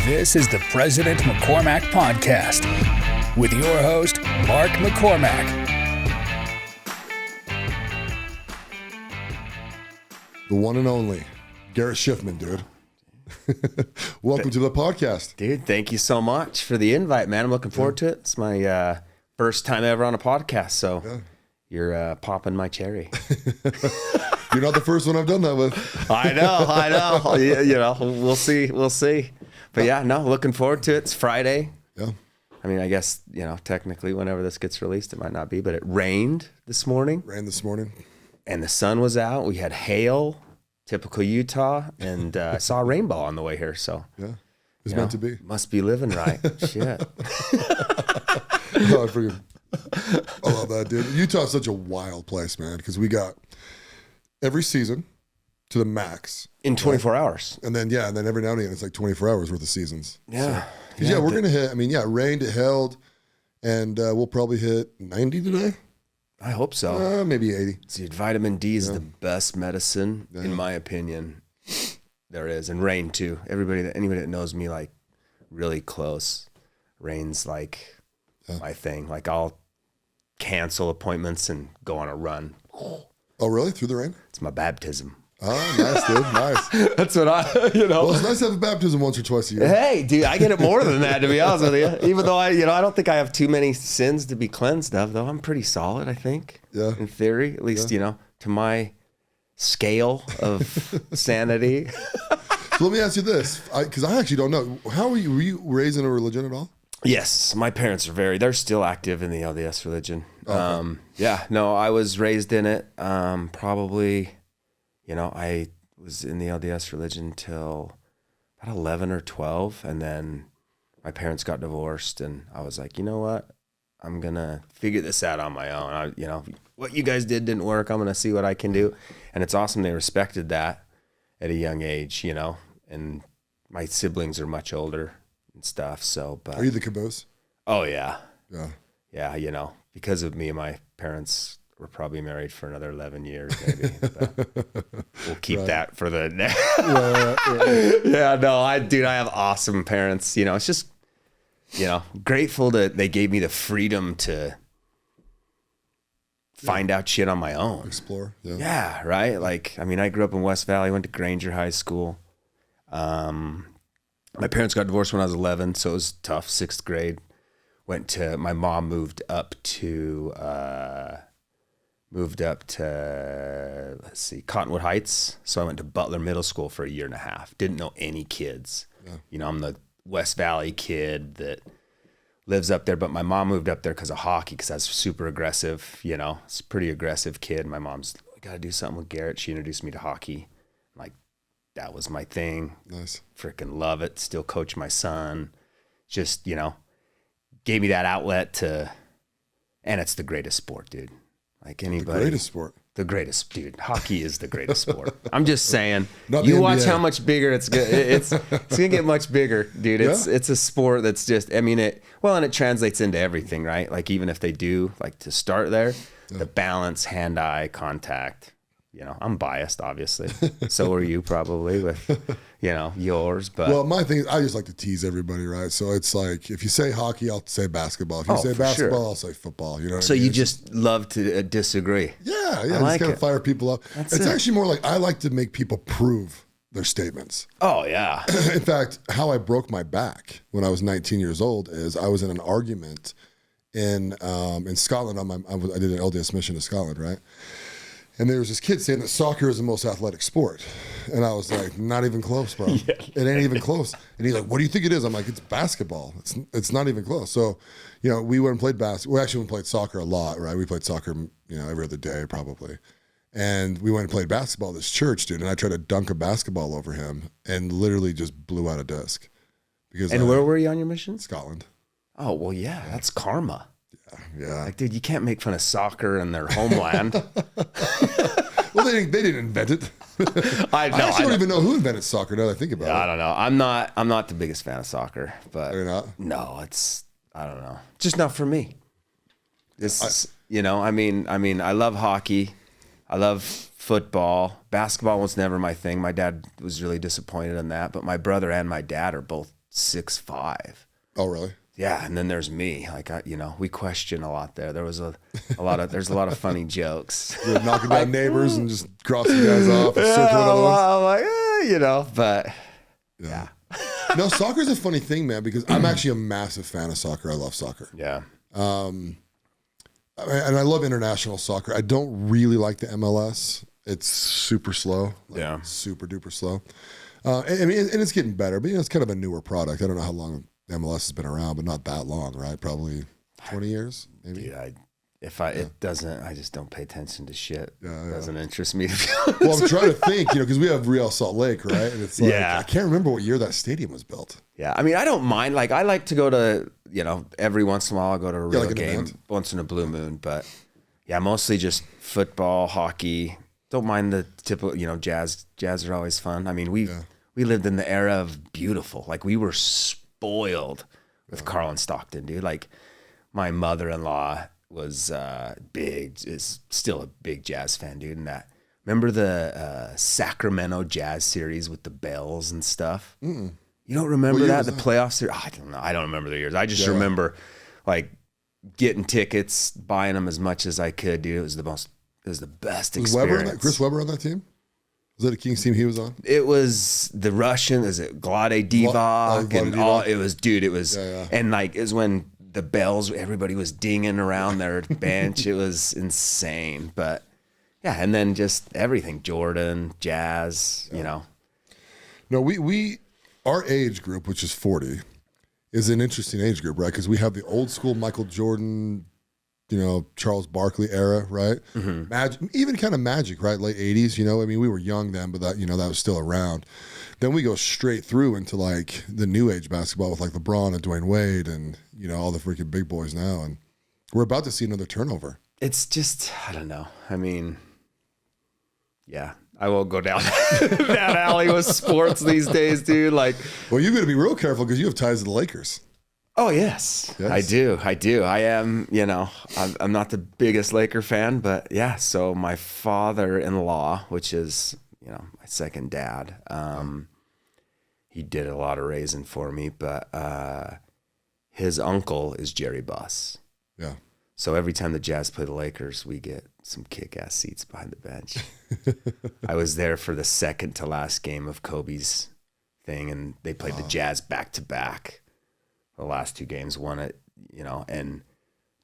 This is the President McCormack Podcast with your host, Mark McCormack. The one and only Garrett Schiffman, dude. Welcome to the podcast. Dude, thank you so much for the invite, man. I'm looking forward to it. It's my first time ever on a podcast, so you're popping my cherry. You're not the first one I've done that with. I know. You know, we'll see. But yeah, no, looking forward to it. It's Friday. Yeah. I mean, I guess, you know, technically whenever this gets released, it might not be, but it rained this morning. And the sun was out. We had hail, typical Utah, and I saw a rainbow on the way here. So yeah, it's meant to be. Must be living right. Shit. I love that, dude. Utah's such a wild place, man, because we got every season to the max in 24 hours, and then every now and again it's like 24 hours worth of seasons. Yeah, so, we're gonna hit. I mean, it rained, it held, and we'll probably hit 90 today. I hope so. Maybe 80. Dude, vitamin D is the best medicine, in my opinion, there is. And rain, too. Anybody that knows me, like, really close, rain's, like, my thing. Like, I'll cancel appointments and go on a run. Oh, really? Through the rain? It's my baptism. Oh, nice, dude. Nice. That's what Well, it's nice to have a baptism once or twice a year. Hey, dude, I get it more than that, to be honest with you. Even though I don't think I have too many sins to be cleansed of, though. I'm pretty solid, I think. Yeah. In theory, at least, to my scale of sanity. So let me ask you this, because I actually don't know. Were you raised in a religion at all? Yes, my parents are they're still active in the LDS religion. Okay. I was raised in it. Probably, I was in the LDS religion till about 11 or 12. And then my parents got divorced and I was like, you know what? I'm going to figure this out on my own. What you guys didn't work. I'm going to see what I can do. And it's awesome. They respected that at a young age, and my siblings are much older and stuff. So, but are you the caboose? Oh yeah. Yeah. Because of me, my parents were probably married for another 11 years, maybe. But we'll keep that for the next. I have awesome parents. It's just, grateful that they gave me the freedom to find out shit on my own. Explore. Yeah, right? Like, I grew up in West Valley, went to Granger High School. My parents got divorced when I was 11, so it was tough. 6th grade. My mom moved up to Cottonwood Heights. So I went to Butler Middle School for a year and a half. Didn't know any kids. Yeah. I'm the West Valley kid that lives up there, but my mom moved up there because of hockey, because I was super aggressive, it's a pretty aggressive kid. My mom's, we got to do something with Garrett. She introduced me to hockey. Like, that was my thing. Nice. Freaking love it. Still coach my son. Just, gave me that outlet and it's the greatest sport, dude. Like anybody. The greatest sport. The greatest, dude. Hockey is the greatest sport. I'm just saying. You watch how much bigger it's good. It's gonna get much bigger, dude. It's a sport that's just. And it translates into everything, right? Like even if they do, like to start there, the balance, hand-eye contact. I'm biased, obviously. So are you probably with, yours. But well, my thing is I just like to tease everybody, right? So it's like if you say hockey, I'll say basketball. If you say basketball, I'll say football. You know. So you just love to disagree. Yeah. I like just kind of fire people up. It's actually more like I like to make people prove their statements. Oh yeah. In fact, how I broke my back when I was 19 years old is I was in an argument in Scotland. I did an LDS mission to Scotland, right? And there was this kid saying that soccer is the most athletic sport. And I was like, not even close, bro. It ain't even close. And he's like, what do you think it is? I'm like, it's basketball. It's not even close. So, we went and played basketball. We actually went and played soccer a lot, right? We played soccer, every other day probably. And we went and played basketball at this church, dude. And I tried to dunk a basketball over him and literally just blew out a disc. And where were you on your mission? Scotland. Oh, well, yeah, that's karma. Yeah. Like, dude, you can't make fun of soccer in their homeland. Well, they didn't invent it. I actually don't even know who invented soccer now that I think about it. I don't know. I'm not the biggest fan of soccer, but you're not? No, I don't know. Just not for me. I love hockey. I love football. Basketball was never my thing. My dad was really disappointed in that, but my brother and my dad are both 6'5". Oh, really? Yeah, and then there's me. Like we question a lot there. There was there's a lot of funny jokes. You're knocking down neighbors and just crossing guys off and circling other ones. I'm like, but yeah. No, soccer's a funny thing, man, because I'm actually a massive fan of soccer. I love soccer. Yeah. And I love international soccer. I don't really like the MLS. It's super slow. Super duper slow. And it's getting better, but it's kind of a newer product. I don't know how long MLS has been around, but not that long, right? Probably 20 years, maybe. Dude, it doesn't, I just don't pay attention to shit. It doesn't interest me. Well, I'm trying to think, because we have Real Salt Lake, right? And it's like, I can't remember what year that stadium was built. Yeah. I mean, I don't mind. Like, I like to go to, every once in a while I'll go to a real game, once in a blue moon, but yeah, mostly just football, hockey. Don't mind the typical, jazz. Jazz are always fun. I mean, we lived in the era of beautiful. Like, we were spoiled with Carl and Stockton, dude. Like, my mother-in-law was is still a big jazz fan, dude. And remember the Sacramento Jazz series with the Bells and stuff? Mm-mm. You don't remember that? The playoff series? Oh, I don't know. I don't remember the years. I just remember like getting tickets, buying them as much as I could, dude. It was the best experience. Chris Webber on that team? Was that a Kings team he was on? It was the Russian, is it Glade Divac and all? It was, and like it was when the Bells, everybody was dinging around their bench. It was insane, but yeah, and then just everything, Jordan, Jazz, No, our age group, which is 40, is an interesting age group, right? Because we have the old school Michael Jordan, Charles Barkley era, right? Mm-hmm. Magic, even kind of Magic, right? Late 80s, I mean, we were young then, but that, that was still around. Then we go straight through into like the new age basketball with like LeBron and Dwayne Wade and, all the freaking big boys now. And we're about to see another turnover. It's just, I don't know. I mean, yeah, I won't go down that alley with sports these days, dude. Like, well, you got to be real careful because you have ties to the Lakers. Oh, yes. I do. I am, I'm not the biggest Laker fan, but yeah. So my father-in-law, which is, my second dad, he did a lot of raising for me, but his uncle is Jerry Buss. Yeah. So every time the Jazz play the Lakers, we get some kick-ass seats behind the bench. I was there for the second to last game of Kobe's thing, and they played the Jazz back-to-back. The last two games, won it, and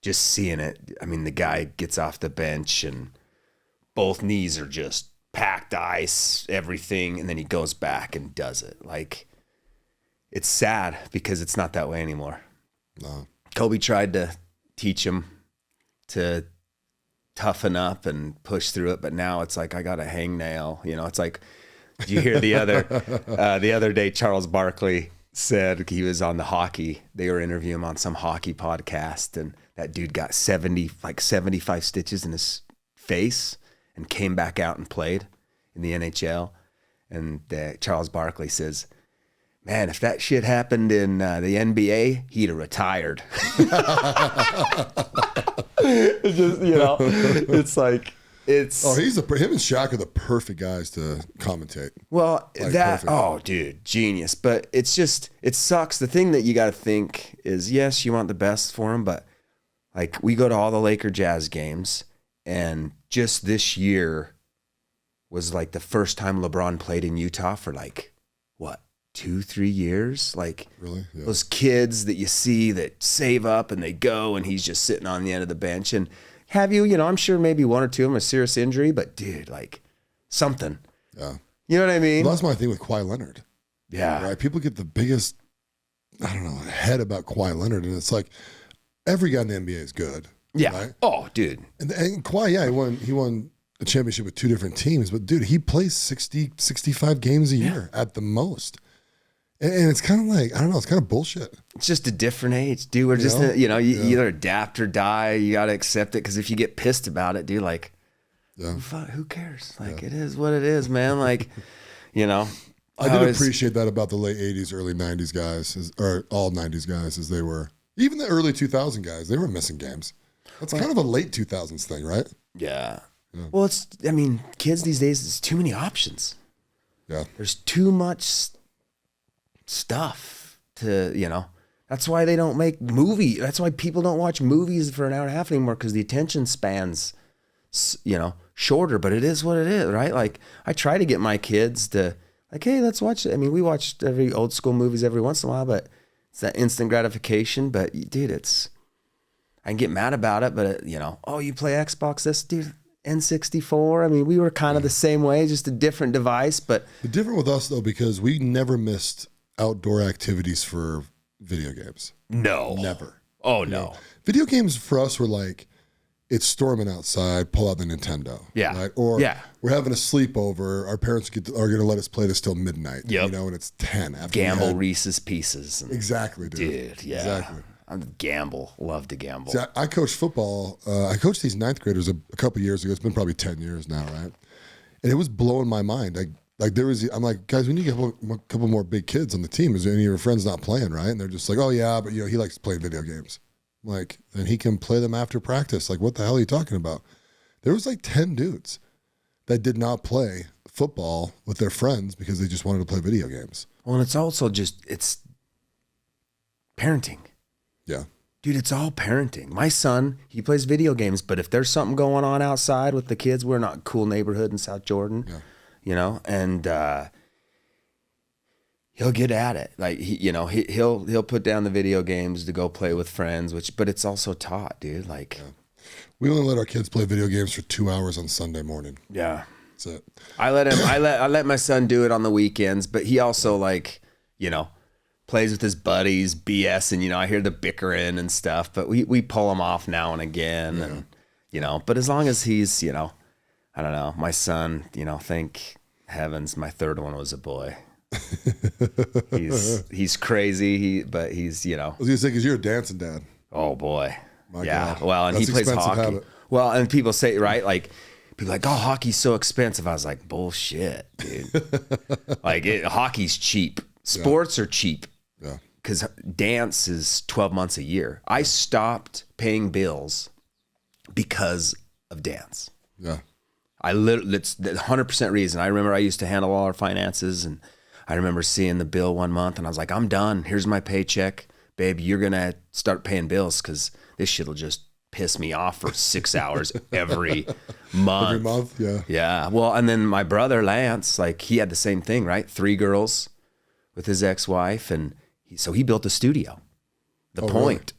just seeing it. I mean, the guy gets off the bench and both knees are just packed ice, everything, and then he goes back and does it. Like, it's sad because it's not that way anymore. No. Kobe tried to teach him to toughen up and push through it, but now it's like, I got a hangnail. It's like, did you hear the other day, Charles Barkley said he was on the hockey. They were interviewing him on some hockey podcast, and that dude got 75 stitches in his face and came back out and played in the NHL. And Charles Barkley says, man, if that shit happened in the NBA, he'd have retired. It's just, it's like, him and Shaq are the perfect guys to commentate. Well, dude, genius. But it's just, it sucks. The thing that you got to think is, yes, you want the best for him, but like we go to all the Laker Jazz games, and just this year was like the first time LeBron played in Utah for like, 2-3 years? Like, really? Yeah. Those kids that you see that save up and they go, and he's just sitting on the end of the bench. And have you, I'm sure maybe one or two of them a serious injury, but dude, like something. Yeah. You know what I mean? Well, that's my thing with Kawhi Leonard. Yeah. Right. People get the biggest, head about Kawhi Leonard. And it's like every guy in the NBA is good. Yeah. Right? Oh, dude. And Kawhi, he won a championship with two different teams, but dude, he plays 60, 65 games a year at the most. And it's kind of like, I don't know, it's kind of bullshit. It's just a different age, dude. We're just, you either adapt or die. You got to accept it. Because if you get pissed about it, dude, like, who cares? Like, it is what it is, man. Like, I did appreciate that about the late 80s, early 90s guys, or all 90s guys, as they were. Even the early 2000 guys, they were missing games. That's kind of a late 2000s thing, right? Yeah. Well, kids these days, there's too many options. Yeah. There's too much stuff to, you know, that's why they don't make that's why people don't watch movies for an hour and a half anymore, because the attention span's, you know, shorter, but it is what it is, right? Like, I try to get my kids to, like, hey, let's watch it. I mean, we watched every old school movies every once in a while, but it's that instant gratification. But dude, I can get mad about it, but you know, oh, you play Xbox, this dude, N64. I mean, we were kind of the same way, just a different device, but different with us though, because we never missed outdoor activities for video games. No, never. Oh, you no. know? Video games for us were like, it's storming outside, pull out the Nintendo. Yeah. Right? Or we're having a sleepover. Our parents are going to let us play this till midnight. Yep. You know, and it's 10 after Gamble Reese's Pieces. Exactly, dude. Dude, yeah. Exactly. Love to gamble. See, I coached football. I coached these ninth graders a couple years ago. It's been probably 10 years now, right? And it was blowing my mind. I'm like, guys, we need to get a couple more big kids on the team. Is there any of your friends not playing, right? And they're just like, oh yeah, but you know, he likes playing video games. I'm like, and he can play them after practice. Like, what the hell are you talking about? There was like 10 dudes that did not play football with their friends because they just wanted to play video games. Well, and it's also it's parenting. Yeah. Dude, it's all parenting. My son, he plays video games, but if there's something going on outside with the kids, we're not a cool neighborhood in South Jordan, you know, and he'll get at it. Like, he'll put down the video games to go play with friends, but it's also taught, dude. Like, we only let our kids play video games for 2 hours on Sunday morning. Yeah. That's it. I let my son do it on the weekends, but he also, like, you know, plays with his buddies, BS, and, you know, I hear the bickering and stuff, but we pull him off now and again, and, you know, but as long as he's, you know, I don't know, my son, you know, thank heavens, my third one was a boy. he's crazy, but he's, you know. I was gonna say, because you're a dancing dad. Oh boy. My yeah. God. Well, and That's he plays hockey. habit. Well, and people say, right, like, people are like, oh, hockey's so expensive. I was like, bullshit, dude. Like, hockey's cheap. Sports are cheap. Yeah. Because dance is 12 months a year. I stopped paying bills because of dance. Yeah. It's the 100% reason. I remember I used to handle all our finances, and I remember seeing the bill one month, and I was like, I'm done. Here's my paycheck. Babe, you're going to start paying bills because this shit will just piss me off for 6 hours every month. Every month, yeah. Yeah. Well, and then my brother, Lance, like, he had the same thing, right? 3 girls with his ex-wife, and so he built a studio. The Point.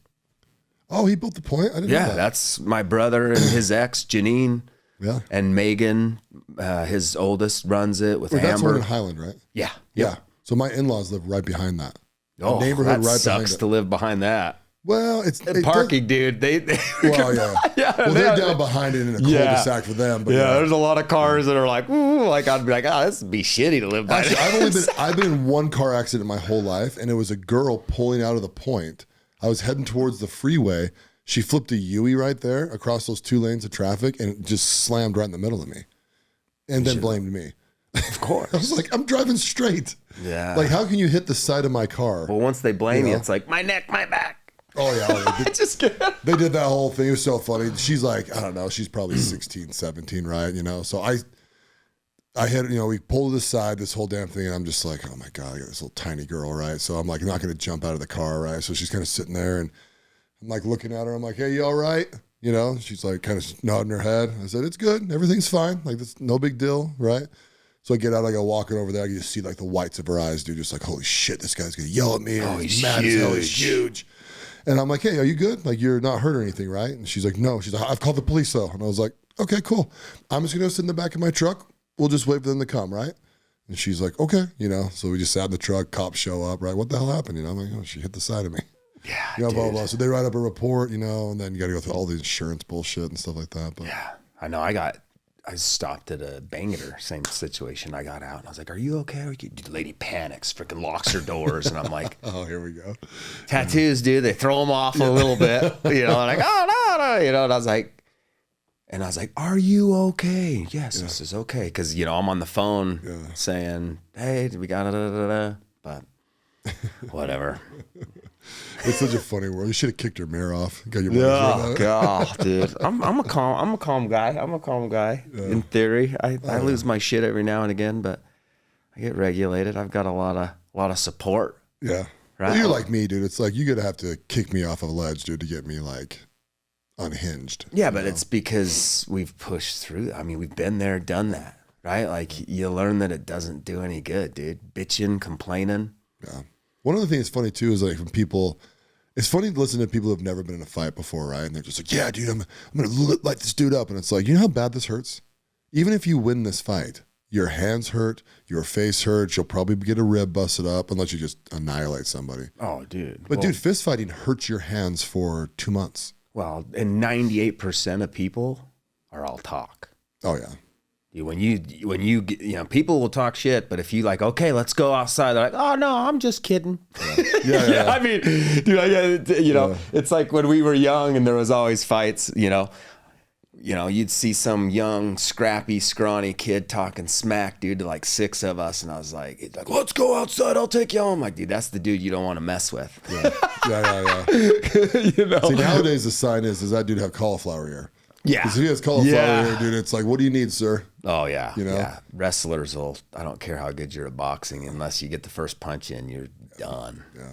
Really? Oh, he built the Point? I didn't know that. That's my brother and his ex, Janine. Yeah. And Megan, his oldest, runs it with Amber. That's one in Highland, right? Yeah. Yeah. So my in-laws live right behind that. Oh, neighborhood that right sucks to live behind that. Well, it's parking, dude. Well, yeah. Well, they're down behind it in a cul-de-sac for them. But there's a lot of cars that are like, ooh, like, I'd be like, oh, this would be shitty to live by. Actually, I've been in one car accident my whole life, and it was a girl pulling out of the Point. I was heading towards the freeway. She flipped a Yui right there across those 2 lanes of traffic and just slammed right in the middle of me, and then blamed me. Of course. I was like, I'm driving straight. Yeah. Like, how can you hit the side of my car? Well, once they blame you, it's like, my neck, my back. Oh, yeah. Just kidding. They did that whole thing. It was so funny. She's like, I don't know. She's probably 16, 17, right? You know, so I had, you know, we pulled aside this whole damn thing, and I'm just like, oh my God, I got this little tiny girl, right? So I'm like, not going to jump out of the car, right? So she's kind of sitting there, and I'm like looking at her. I'm like, hey, you all right? You know, she's like kind of nodding her head. I said, it's good. Everything's fine. Like, that's no big deal, right? So I get out, I go walking over there. I can just see like the whites of her eyes, dude. Just like, holy shit, this guy's going to yell at me. Oh, he's mad huge. as hell. He's huge. And I'm like, hey, are you good? Like, you're not hurt or anything, right? And she's like, no. She's like, I've called the police, though. And I was like, okay, cool. I'm just going to sit in the back of my truck. We'll just wait for them to come, right? And she's like, okay. You know, so we just sat in the truck. Cops show up, right? What the hell happened? You know, I'm like, oh, she hit the side of me. Yeah, you know, blah, blah, blah. So they write up a report, you know, and then you got to go through all the insurance bullshit and stuff like that. But yeah, I know. I stopped at a Bangor, same situation. I got out and I was like, are you okay? The lady panics, freaking locks her doors. And I'm like, oh, here we go. Tattoos, dude, they throw them off a little bit, you know, like, oh, no, you know, and I was like, are you okay? Yes, this is okay. Because, you know, I'm on the phone saying, hey, we got it, but whatever. It's such a funny world. You should have kicked your mirror off. Got your oh God, dude. I'm a calm guy. Yeah. In theory. I lose my shit every now and again, but I get regulated. I've got a lot of support. Yeah. right? Well, you're like me, dude. It's like, you're going to have to kick me off of a ledge, dude, to get me like unhinged. Yeah, but it's because we've pushed through. I mean, we've been there, done that, right? Like, you learn that it doesn't do any good, dude. Bitching, complaining. Yeah. One of the things that's funny too is like when people, it's funny to listen to people who've never been in a fight before, right? And they're just like, yeah, dude, I'm going to light this dude up. And it's like, you know how bad this hurts? Even if you win this fight, your hands hurt, your face hurts, you'll probably get a rib busted up unless you just annihilate somebody. Oh, dude. But dude, fist fighting hurts your hands for 2 months. Well, and 98% of people are all talk. Oh yeah. When you people will talk shit, but if you like, okay, let's go outside, they're like, oh no, I'm just kidding. Yeah. I mean, dude, it's like when we were young and there was always fights, you'd see some young, scrappy, scrawny kid talking smack, dude, to like 6 of us. And I was like, let's go outside. I'll take you home. Like, dude, that's the dude you don't want to mess with. Yeah. See, nowadays the sign is, does that dude have cauliflower ear? Yeah. Because if he has cauliflower ear, dude, it's like, what do you need, sir? Oh, yeah. Yeah. Wrestlers I don't care how good you're at boxing, unless you get the first punch in, you're done. Yeah.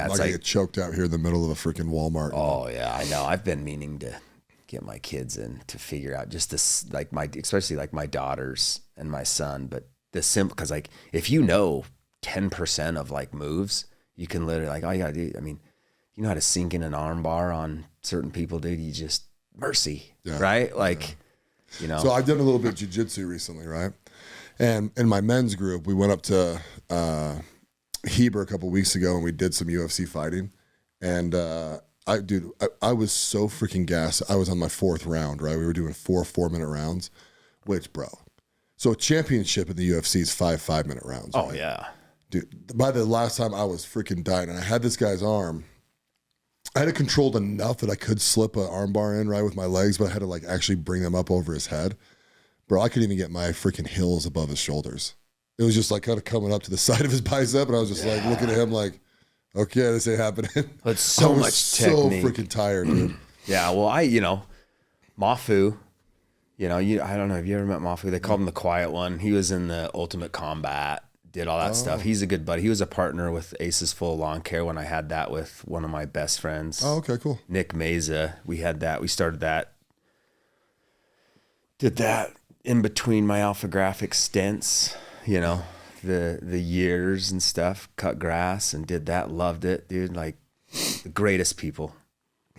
I'm not going to get choked out here in the middle of a freaking Walmart. Oh, yeah, I know. I've been meaning to get my kids in to figure out just this, like especially like my daughters and my son, but the simple, because like if 10% of like moves, you can literally like, all you gotta do, I mean, you know how to sink in an arm bar on certain people, dude, you just mercy, right? Like, So I've done a little bit of jiu-jitsu recently, right? And in my men's group, we went up to Heber a couple weeks ago and we did some UFC fighting. And I was so freaking gassed. I was on my 4th round, right? We were doing 4 4-minute rounds, which, bro. So a championship in the UFC is 5 5-minute rounds. oh right? yeah. Dude, by the last time I was freaking dying, and I had this guy's arm. I had it controlled enough that I could slip an arm bar in right with my legs, but I had to like actually bring them up over his head. Bro, I couldn't even get my freaking heels above his shoulders. It was just like kind of coming up to the side of his bicep, and I was just like looking at him like, okay, this ain't happening. It's so much technique. So freaking tired, dude. Yeah, well, Mafu, I don't know, have you ever met Mafu? They called him the quiet one. He was in the Ultimate Combat, did all that stuff. He's a good buddy. He was a partner with Aces Full Lawn Care when I had that with one of my best friends. Oh, okay, cool. Nick Meza. We had that. We started that. Did that in between my alphographic stints, the years and stuff, cut grass and did that. Loved it, dude. Like the greatest people.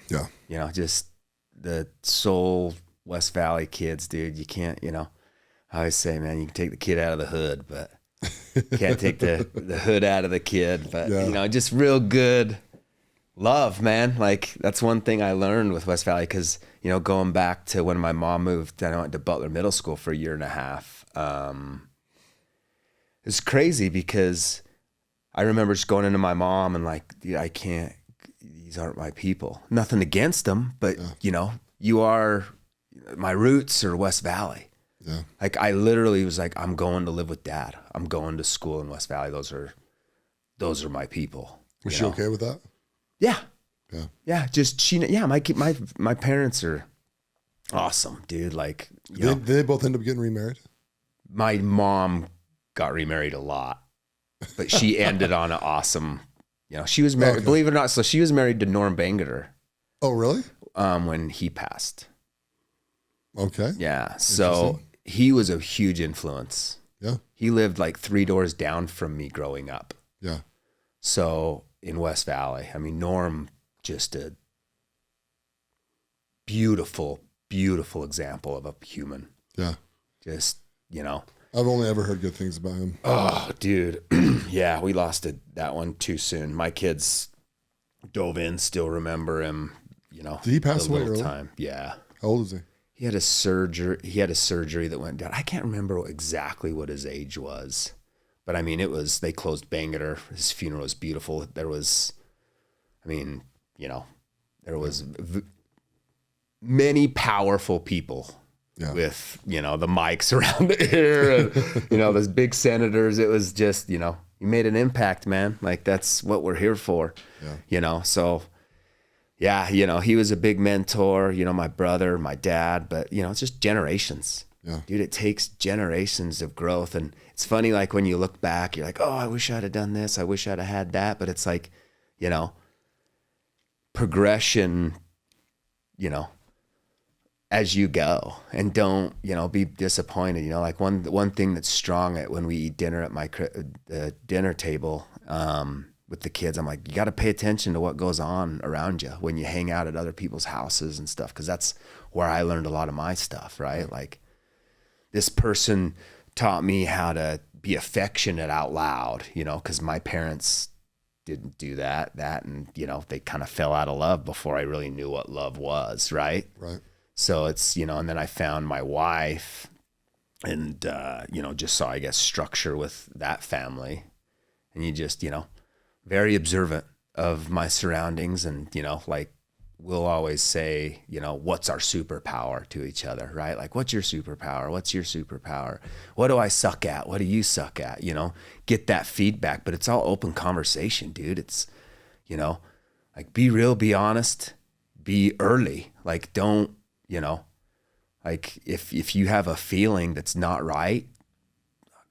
Yeah. Just the soul West Valley kids, dude. You can't, I always say, man, you can take the kid out of the hood, but can't take the hood out of the kid. But, just real good love, man. Like that's one thing I learned with West Valley because, going back to when my mom moved, I went to Butler Middle School for a year and a half. It's crazy because I remember just going into my mom and like, dude, I can't, these aren't my people. Nothing against them, but you are, my roots are West Valley. Yeah. Like I literally was like, I'm going to live with Dad. I'm going to school in West Valley. Those are my people. Was she okay with that? Yeah. Yeah. Yeah. Just my parents are awesome, dude. Like, Did they both end up getting remarried? My mom got remarried a lot, but she ended on an awesome, she was married, believe it or not. So she was married to Norm Bangerter. Oh, really? When he passed. Okay. Yeah. So he was a huge influence. Yeah. He lived like 3 doors down from me growing up. Yeah. So in West Valley, I mean, Norm, just a beautiful, beautiful example of a human. Yeah. Just, I've only ever heard good things about him. Oh, dude. Yeah, we lost that one too soon. My kids dove in, still remember him, Did he pass away early? Time. Yeah. How old is he? He had a surgery that went down. I can't remember exactly what his age was, but I mean, they closed Bangerter. His funeral was beautiful. There was, many powerful people. Yeah. With, the mics around the ear and, those big senators. It was just, you made an impact, man. Like that's what we're here for, So yeah, he was a big mentor, my brother, my dad, but it's just generations. Yeah. Dude, it takes generations of growth. And it's funny, like when you look back, you're like, oh, I wish I'd have done this. I wish I'd have had that. But it's like, you know, progression, you know, as you go, and don't, you know, be disappointed. You know, like one thing that's strong at when we eat dinner at my dinner table with the kids, I'm like, you got to pay attention to what goes on around you when you hang out at other people's houses and stuff. Cause that's where I learned a lot of my stuff, right? Like this person taught me how to be affectionate out loud, you know, cause my parents didn't do that, and, you know, they kind of fell out of love before I really knew what love was. Right. So it's, you know, and then I found my wife and, you know, just saw, I guess, structure with that family, and you just, you know, very observant of my surroundings. And, you know, like we'll always say, you know, what's our superpower to each other, right? Like, what's your superpower? What's your superpower? What do I suck at? What do you suck at? You know, get that feedback, but it's all open conversation, dude. It's, you know, like be real, be honest, be early. Like, don't, you know, like if you have a feeling that's not right,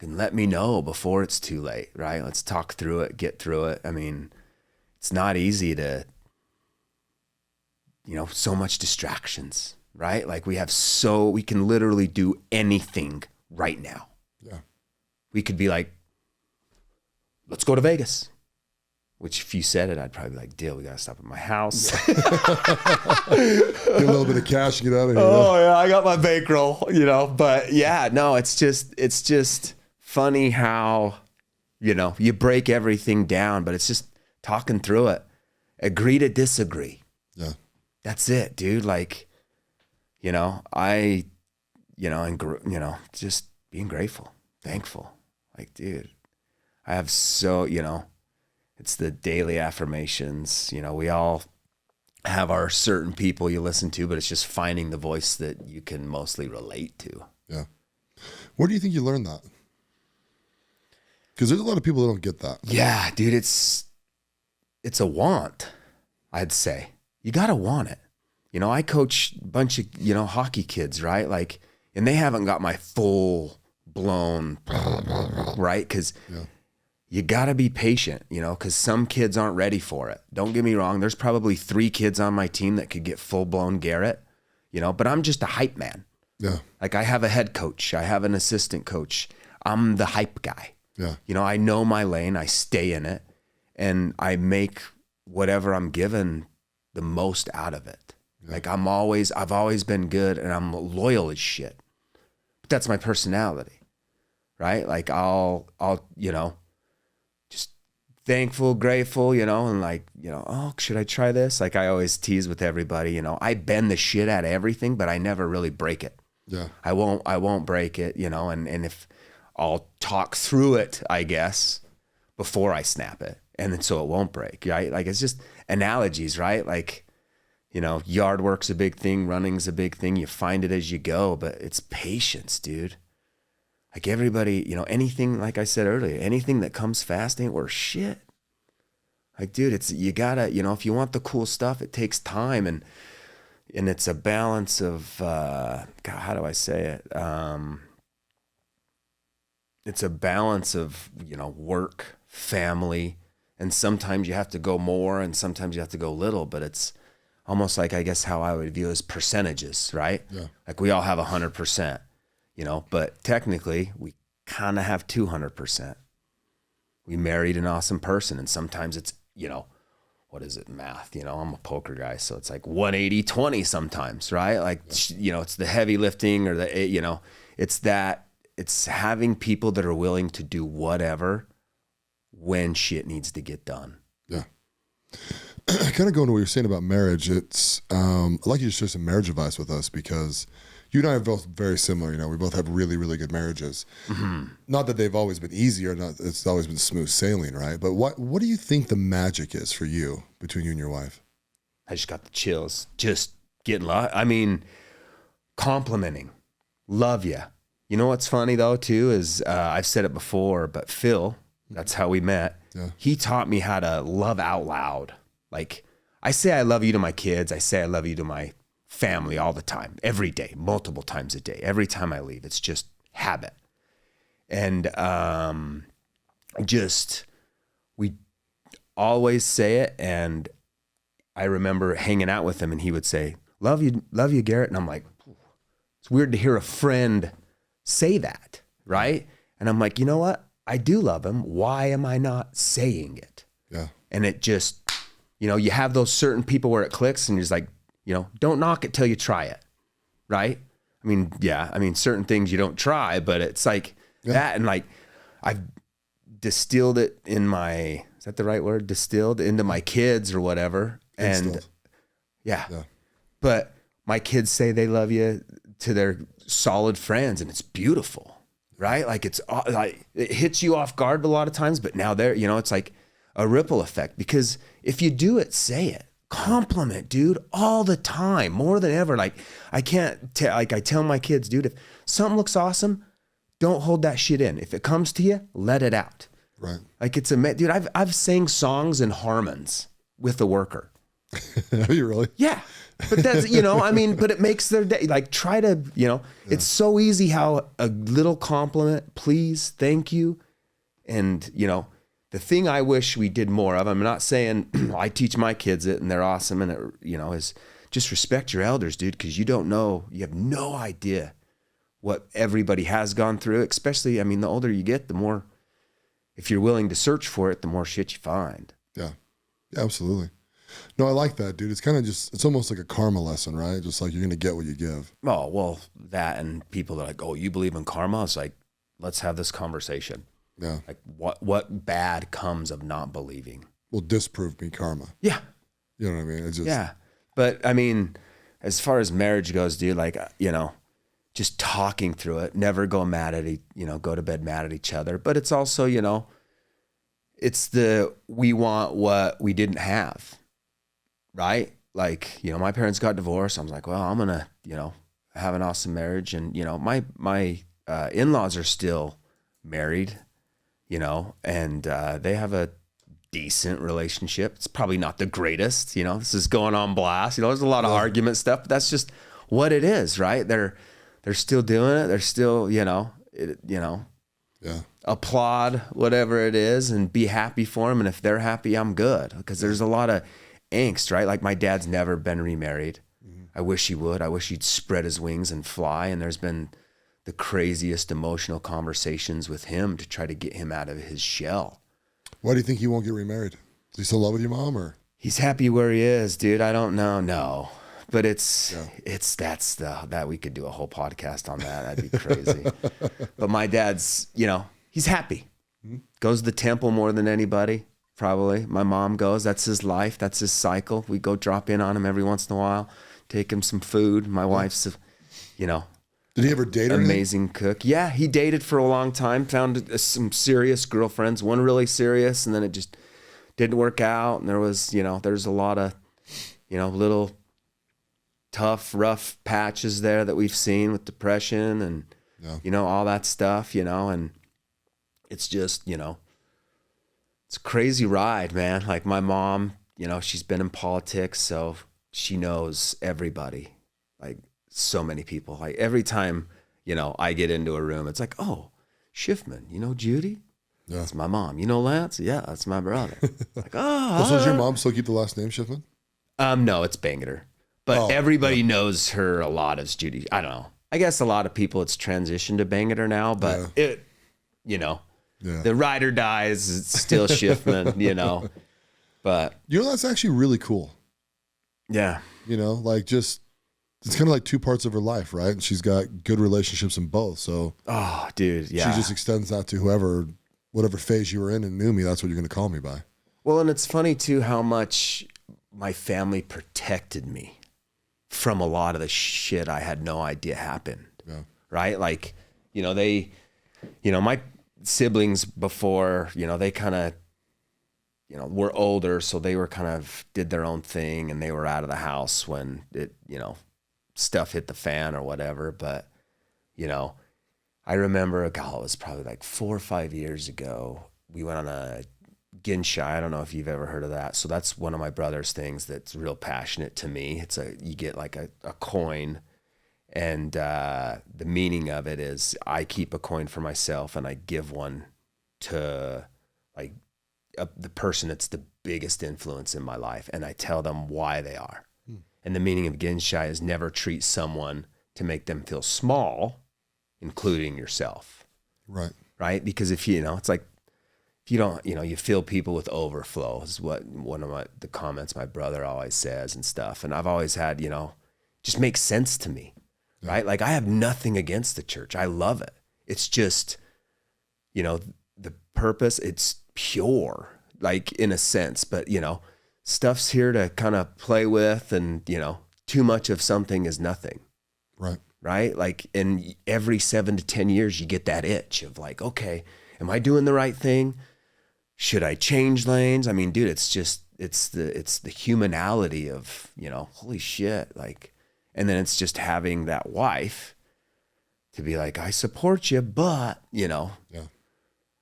and let me know before it's too late, right? Let's talk through it, get through it. I mean, it's not easy to, you know, so much distractions, right? Like we can literally do anything right now. Yeah. We could be like, let's go to Vegas. Which if you said it, I'd probably be like, deal, we got to stop at my house. Get a little bit of cash, get out of here. Oh yeah, I got my bankroll, you know, but yeah, no, it's just funny how, you know, you break everything down, but it's just talking through it. Agree to disagree. Yeah. That's it, dude. Like, you know, just being grateful, thankful. Like, dude, I have you know, it's the daily affirmations. You know, we all have our certain people you listen to, but it's just finding the voice that you can mostly relate to. Yeah. Where do you think you learned that? Because there's a lot of people that don't get that. Yeah, dude, it's a want, I'd say. You got to want it. You know, I coach a bunch of, you know, hockey kids, right? Like, and they haven't got my full blown, right? Because you got to be patient, you know, because some kids aren't ready for it. Don't get me wrong. There's probably 3 kids on my team that could get full blown Garrett, you know, but I'm just a hype man. Yeah. Like I have a head coach. I have an assistant coach. I'm the hype guy. Yeah. You know, I know my lane. I stay in it, and I make whatever I'm given the most out of it. Yeah. Like I've always been good, and I'm loyal as shit. But that's my personality, right? Like I'll, you know, just thankful, grateful, you know, and like, you know, oh, should I try this? Like I always tease with everybody, you know, I bend the shit out of everything, but I never really break it. Yeah. I won't break it, you know, and if I'll talk through it, I guess, before I snap it. And then so it won't break, right? Like it's just analogies, right? Like, you know, yard work's a big thing, running's a big thing. You find it as you go, but it's patience, dude. Like everybody, you know, anything, like I said earlier, anything that comes fast ain't worth shit. Like, dude, you gotta, you know, if you want the cool stuff, it takes time, and it's a balance of, God, how do I say it? It's a balance of, you know, work, family, and sometimes you have to go more and sometimes you have to go little, but it's almost like, I guess, how I would view as percentages, right? Yeah. Like we all have 100%, you know, but technically we kind of have 200%. We married an awesome person, and sometimes it's, you know, what is it, math? You know, I'm a poker guy, so it's like 180-20 sometimes, right? Like, you know, it's the heavy lifting or the, you know, it's having people that are willing to do whatever when shit needs to get done. Yeah. Kind of going to what you're saying about marriage, it's, I'd like you to share some marriage advice with us, because you and I are both very similar. You know, we both have really, really good marriages. Mm-hmm. Not that they've always been easy, or not, it's always been smooth sailing, right? But what do you think the magic is for you, between you and your wife? I just got the chills. Just getting, I mean, complimenting, love you. You know what's funny though too is I've said it before, but Phil, that's how we met. Yeah. He taught me how to love out loud. Like I say I love you to my kids. I say I love you to my family all the time, every day, multiple times a day. Every time I leave, it's just habit. And we always say it. And I remember hanging out with him and he would say, love you, Garrett. And I'm like, it's weird to hear a friend say that, right? And I'm like, you know what? I do love him. Why am I not saying it? Yeah. And it just, you have those certain people where it clicks and you're just like, don't knock it till you try it, right? Certain things you don't try, but it's like that. And like, I've distilled it is that the right word? Distilled into my kids or whatever. And yeah. But my kids say they love you to their solid friends and it's beautiful, right? Like it hits you off guard a lot of times, but now it's like a ripple effect, because if you do it, say it. Compliment, dude, all the time, more than ever. Like I tell my kids, dude, if something looks awesome, don't hold that shit in. If it comes to you, let it out. Right. Like dude, I've sang songs in harmons with a worker. Have you really? Yeah. But that's, but it makes their day. Like try to, it's so easy how a little compliment, please, thank you. And, the thing I wish we did more of, I'm not saying I teach my kids it and they're awesome and it, is just respect your elders, dude. Cause you don't know, you have no idea what everybody has gone through, especially, the older you get, the more, if you're willing to search for it, the more shit you find. Yeah. Yeah, absolutely. No, I like that, dude. It's kind of it's almost like a karma lesson, right? Just like you're going to get what you give. Oh, well, that, and people are like, oh, you believe in karma? It's like, let's have this conversation. Yeah. Like what bad comes of not believing? Well, disprove me karma. Yeah. You know what I mean? It's just, yeah. But as far as marriage goes, dude, like, just talking through it, never go mad at go to bed mad at each other. But it's also, it's we want what we didn't have. Right? Like, my parents got divorced. I was like, well, I'm going to, have an awesome marriage. And, my in-laws are still married, and they have a decent relationship. It's probably not the greatest, this is going on blast. There's a lot of argument stuff, but that's just what it is, right? They're still doing it. They're still, applaud whatever it is and be happy for them. And if they're happy, I'm good, because there's a lot of angst, right? Like my dad's never been remarried. Mm-hmm. I wish he would. I wish he'd spread his wings and fly. And there's been the craziest emotional conversations with him to try to get him out of his shell. Why do you think he won't get remarried? Is he still in love with your mom, or? He's happy where he is, dude. I don't know. No, but that we could do a whole podcast on that. That'd be crazy. But my dad's, he's happy. Mm-hmm. Goes to the temple more than anybody. Probably. My mom goes. That's his life. That's his cycle. We go drop in on him every once in a while, take him some food. My wife's, Did he ever date her? Amazing cook. Yeah, he dated for a long time, found some serious girlfriends, one really serious, and then it just didn't work out. And there was, there's a lot of, little tough, rough patches there that we've seen with depression and, all that stuff, and it's just, it's a crazy ride, man. Like my mom, she's been in politics, so she knows everybody, like so many people. Like every time, I get into a room, it's like, oh, Schiffman, Judy? Yeah. That's my mom. Lance? Yeah, that's my brother. Like, oh. So does your mom still keep the last name Schiffman? No, it's Bangeter. But everybody knows her a lot as Judy. I don't know. I guess a lot of people, it's transitioned to Bangeter now, but the ride or dies, it's still Schiffman, But that's actually really cool. Yeah. It's kind of like two parts of her life, right? And she's got good relationships in both. So, oh, dude, yeah. She just extends that to whatever phase you were in and knew me. That's what you're going to call me by. Well, and it's funny too how much my family protected me from a lot of the shit I had no idea happened. Yeah. Right? Like, my siblings before, they kind of, were older, so they were kind of did their own thing and they were out of the house when it, stuff hit the fan or whatever. But, I remember, it was probably like 4 or 5 years ago, we went on a Ginshai. I don't know if you've ever heard of that. So that's one of my brother's things that's real passionate to me. You get like a coin And the meaning of it is I keep a coin for myself and I give one to like the person that's the biggest influence in my life. And I tell them why they are. And the meaning of Genshai is never treat someone to make them feel small, including yourself. Right. Right. Because if it's like, if you don't, you fill people with overflow is what one of the comments my brother always says and stuff. And I've always had, just makes sense to me. Yeah. Right. Like I have nothing against the church. I love it. It's just, the purpose, it's pure, like in a sense, but stuff's here to kind of play with, and too much of something is nothing. Right. Like in every 7 to 10 years, you get that itch of like, okay, am I doing the right thing? Should I change lanes? I mean, dude, it's the humanality of, holy shit. Like, and then it's just having that wife to be like, I support you, but, yeah.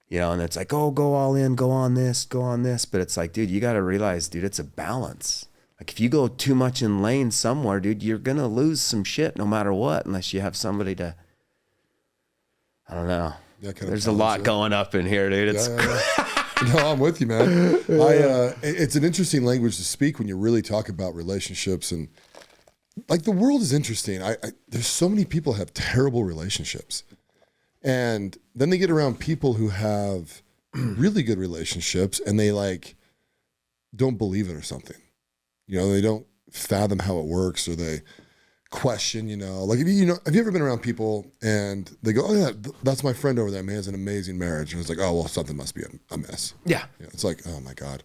And it's like, oh, go all in, go on this. But it's like, dude, you got to realize, dude, it's a balance. Like if you go too much in lane somewhere, dude, you're going to lose some shit no matter what, unless you have somebody to, I don't know. Yeah, there's a lot going up in here, dude. It's No, I'm with you, man. It's an interesting language to speak when you really talk about relationships, and like the world is interesting. There's so many people have terrible relationships, and then they get around people who have really good relationships, and they like don't believe it or something. They don't fathom how it works, or they question, like, have you ever been around people and they go, oh yeah, that's my friend over there, man, has an amazing marriage. And it's like, oh, well, something must be a mess. Yeah. It's like, oh my God.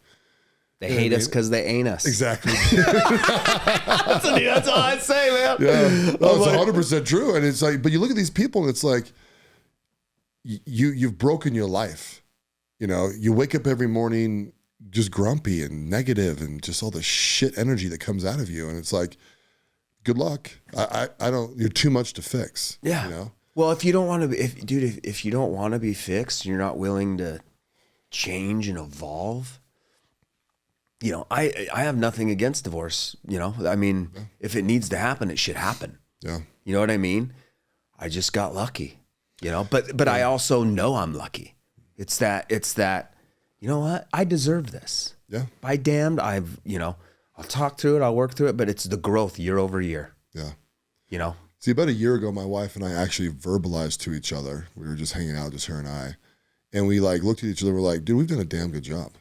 They hate us because they ain't us. Exactly. That's all I'd say, man. Yeah. No, it's 100% true. And it's like, but you look at these people and it's like, you've broken your life. You wake up every morning just grumpy and negative and just all the shit energy that comes out of you. And it's like, good luck. I don't, you're too much to fix. Yeah. Well, if you don't want to, if you don't want to be fixed, you're not willing to change and evolve. I have nothing against divorce. I mean, if it needs to happen, it should happen. Yeah. You know what I mean? I just got lucky, but I also know I'm lucky. It's that, you know what? I deserve this. Yeah. By damned, I'll talk through it. I'll work through it, but it's the growth year over year. Yeah. See, about a year ago, my wife and I actually verbalized to each other. We were just hanging out, just her and I. And we like looked at each other. We're like, dude, we've done a damn good job.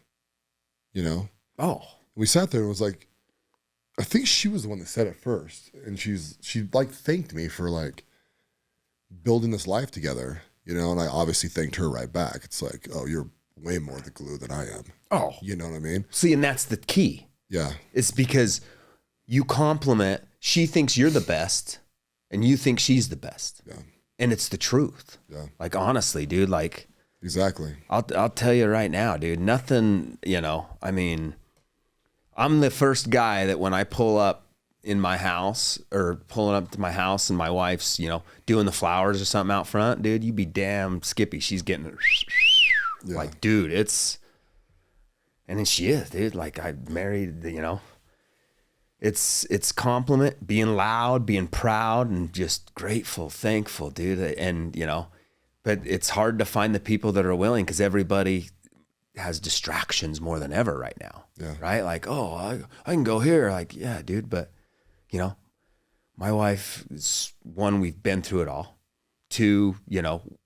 Oh. We sat there and was like, I think she was the one that said it first. And she like thanked me for like building this life together, and I obviously thanked her right back. It's like, oh, you're way more the glue than I am. Oh. You know what I mean? See, and that's the key. Yeah. It's because you compliment, she thinks you're the best and you think she's the best. Yeah. And it's the truth. Yeah. Like, honestly, dude, like. Exactly. I'll tell you right now, dude, nothing, I mean, I'm the first guy that when I pull up in my house or pulling up to my house and my wife's, doing the flowers or something out front, dude, you be damn Skippy. She's getting it. Yeah. Like, dude, and then she is, dude. Like I married, it's compliment, being loud, being proud, and just grateful, thankful, dude. And, but it's hard to find the people that are willing because everybody has distractions more than ever right now. Yeah. Right. Like, oh, I can go here. Like, yeah, dude. But, my wife is one, we've been through it all. Two,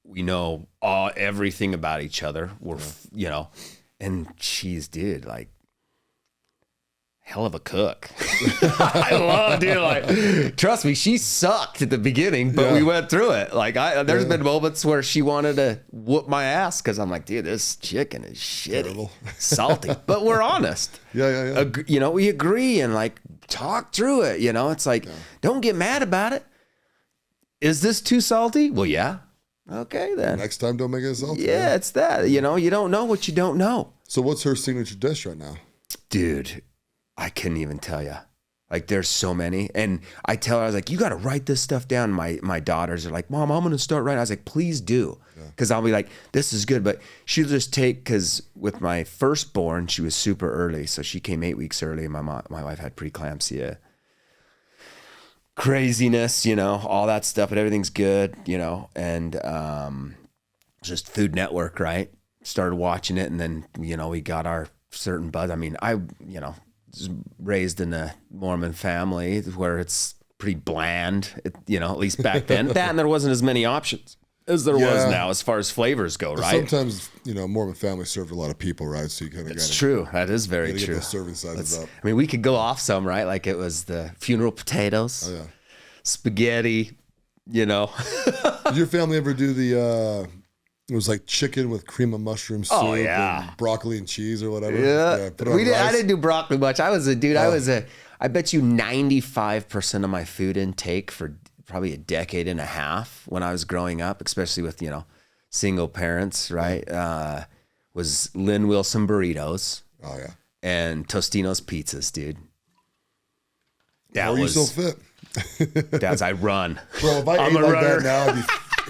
we know everything about each other. We're, and she's, dude, like, hell of a cook. I love, dude. Like, trust me, she sucked at the beginning, but we went through it. Like, there's been moments where she wanted to whoop my ass because I'm like, dude, this chicken is shitty, terrible. Salty. But we're honest. Yeah. We agree and like talk through it. It's like, don't get mad about it. Is this too salty? Well, yeah. Okay, then. Next time, don't make it salty. Yeah, it's that. You don't know what you don't know. So what's her signature dish right now? Dude, I couldn't even tell you. Like, there's so many. And I tell her, I was like, you got to write this stuff down. My daughters are like, Mom, I'm going to start writing. I was like, please do. Because I'll be like, this is good. But she'll just take, because with my firstborn, she was super early. So she came 8 weeks early. And my wife had preeclampsia. craziness, you know, all that stuff, but everything's good, you know, and just Food Network, right? Started watching it, and then, you know, we got our certain buzz. I mean, you know, was raised in a Mormon family where it's pretty bland, you know, at least back then. That, and there wasn't as many options as there was now as far as flavors go, right? Sometimes, you know, Mormon families served a lot of people, right? So you kind of got It's true. That is very get true. those serving sizes up. I mean, we could go off some, right? Like it was the funeral potatoes, spaghetti, you know. Did your family ever do the, it was like chicken with cream of mushroom soup and broccoli and cheese or whatever? Yeah. I didn't do broccoli much. I was a dude. I bet you 95% of my food intake for probably a decade and a half when I was growing up, especially with, you know, single parents, right? Was Lynn Wilson burritos. Oh, yeah. And Tostino's pizzas, dude. How are you so fit? That's, I run. Bro, if I ate like that now, I'd be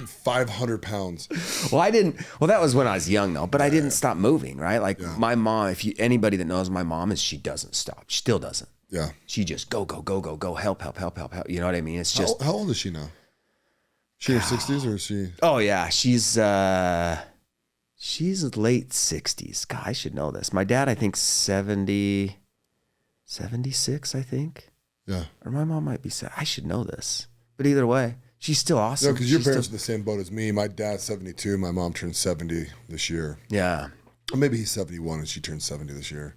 500 pounds. Well, that was when I was young though, but I didn't stop moving, right? Like my mom, anybody that knows my mom is, she doesn't stop. She still doesn't. Yeah. She just go, help. You know what I mean? It's just. How old is she now? She in her 60s or is she? Oh yeah. She's late 60s. God, I should know this. My dad, I think 76, I think. Yeah. Or my mom might be, I should know this. But either way, she's still awesome. No, because your parents are in the same boat as me. My dad's 72. My mom turned 70 this year. Yeah. Or maybe he's 71 and she turned 70 this year.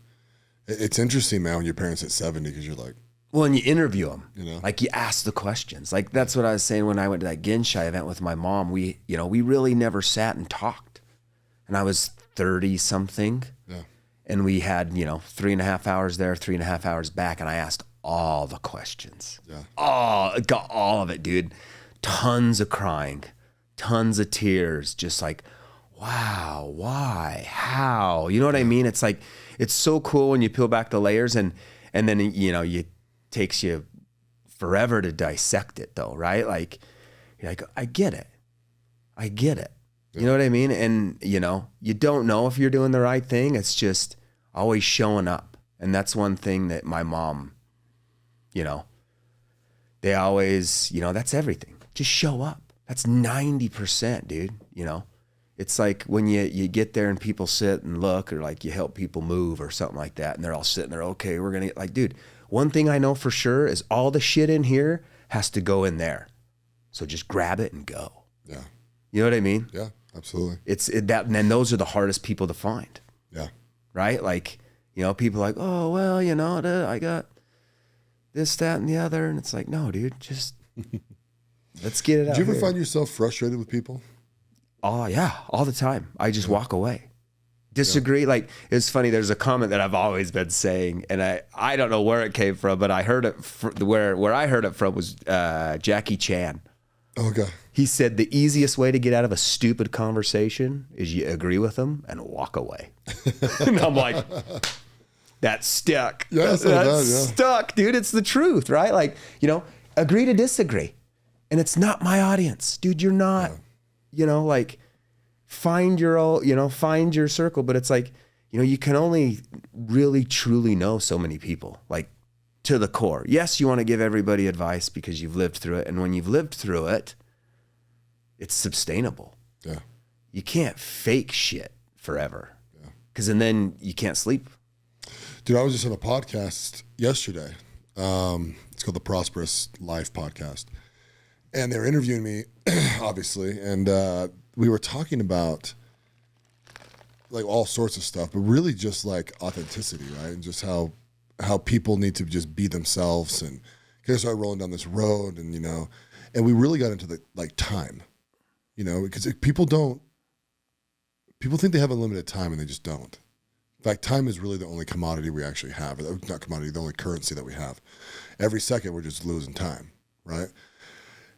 It's interesting, man, when your parents hit 70 because you're like. Well, and you interview them. You know? Like you ask the questions. Like that's what I was saying when I went to that Ginshai event with my mom. We really never sat and talked. And I was 30 something. Yeah. And we had, 3.5 hours there, 3.5 hours back. And I asked all the questions. Yeah. Oh, got all of it, dude. Tons of crying, tons of tears. Just like, wow, why, how? You know what I mean? It's like, it's so cool when you peel back the layers and then, it takes you forever to dissect it though, right? Like, you're like, I get it. Yeah. You know what I mean? And, you don't know if you're doing the right thing. It's just always showing up. And that's one thing that my mom, they always, that's everything. Just show up. That's 90%, dude. It's like when you get there and people sit and look, or like you help people move or something like that, and they're all sitting there, okay, we're going to, like, dude, one thing I know for sure is all the shit in here has to go in there. So just grab it and go. Yeah. You know what I mean? Yeah, absolutely. And then those are the hardest people to find. Yeah. Right? Like, people are like, oh, well, I got this, that, and the other. And it's like, no, dude, just let's get it out. Do you ever here. find yourself frustrated with people? Oh, yeah, all the time. I just walk away. Disagree. Yeah. Like, it's funny. There's a comment that I've always been saying, and I don't know where it came from, but I heard it where I heard it from was Jackie Chan. Okay. He said the easiest way to get out of a stupid conversation is you agree with them and walk away. And I'm like, that stuck. Yeah, that's stuck, dude. It's the truth, right? Like, agree to disagree. And it's not my audience, dude. You're not, like find find your circle. But it's like, you can only really truly know so many people, like to the core. Yes, you want to give everybody advice because you've lived through it. And when you've lived through it, it's sustainable. Yeah. You can't fake shit forever. Yeah. Because then you can't sleep. Dude, I was just on a podcast yesterday. It's called the Prosperous Life Podcast. And they were interviewing me, obviously, and we were talking about like all sorts of stuff, but really just like authenticity, right? And just how people need to just be themselves, and kind of started rolling down this road, and and we really got into the like time, because people think they have unlimited time and they just don't. In fact, time is really the only commodity we actually have. Not commodity, the only currency that we have. Every second we're just losing time, right?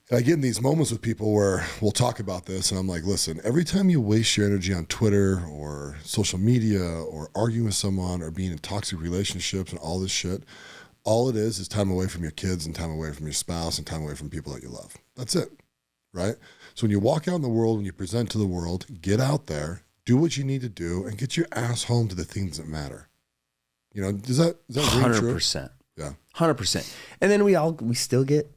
And I get in these moments with people where we'll talk about this, and I'm like, listen, every time you waste your energy on Twitter or social media or arguing with someone or being in toxic relationships and all this shit, all it is time away from your kids and time away from your spouse and time away from people that you love. That's it, right? So when you walk out in the world, when you present to the world, get out there, do what you need to do, and get your ass home to the things that matter. Does that ring true? 100%. Yeah. 100%. And then we still get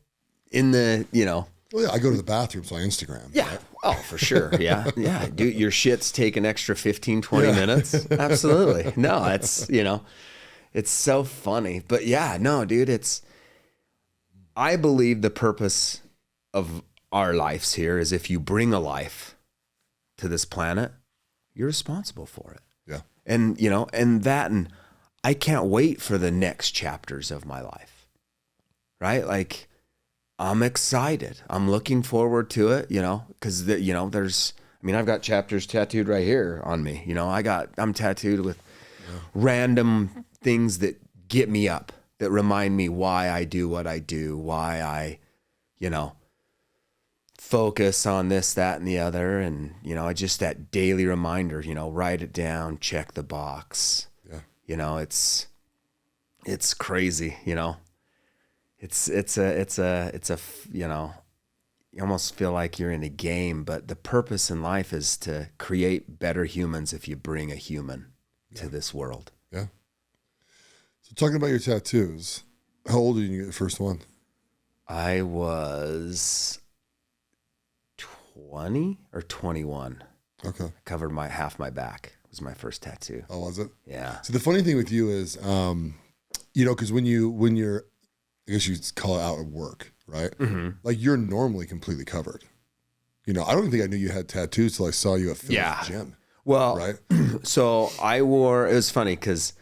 in the, Well, yeah, I go to the bathroom, so I Instagram. yeah. Right? Oh, for sure. Yeah. Yeah. Dude, your shit's take an extra 15, 20 minutes. Absolutely. No, it's, it's so funny. But yeah, no, dude, I believe the purpose of our lives here is if you bring a life to this planet, you're responsible for it. Yeah. And, and I can't wait for the next chapters of my life. Right? Like, I'm excited. I'm looking forward to it, because I've got chapters tattooed right here on me. I'm tattooed with random things that get me up, that remind me why I do what I do, why I, focus on this, that, and the other. And, just that daily reminder, write it down, check the box. Yeah. It's crazy, It's you almost feel like you're in a game, but the purpose in life is to create better humans if you bring a human to this world. Yeah. So talking about your tattoos, how old did you get the first one? I was 20 or 21. Okay. I covered half my back. It was my first tattoo. Oh, was it? Yeah. So the funny thing with you is, because when you're, I guess you'd call it out at work, right? Mm-hmm. Like you're normally completely covered. I don't think I knew you had tattoos till I saw you at Phil's gym. Well, right. So it was funny because,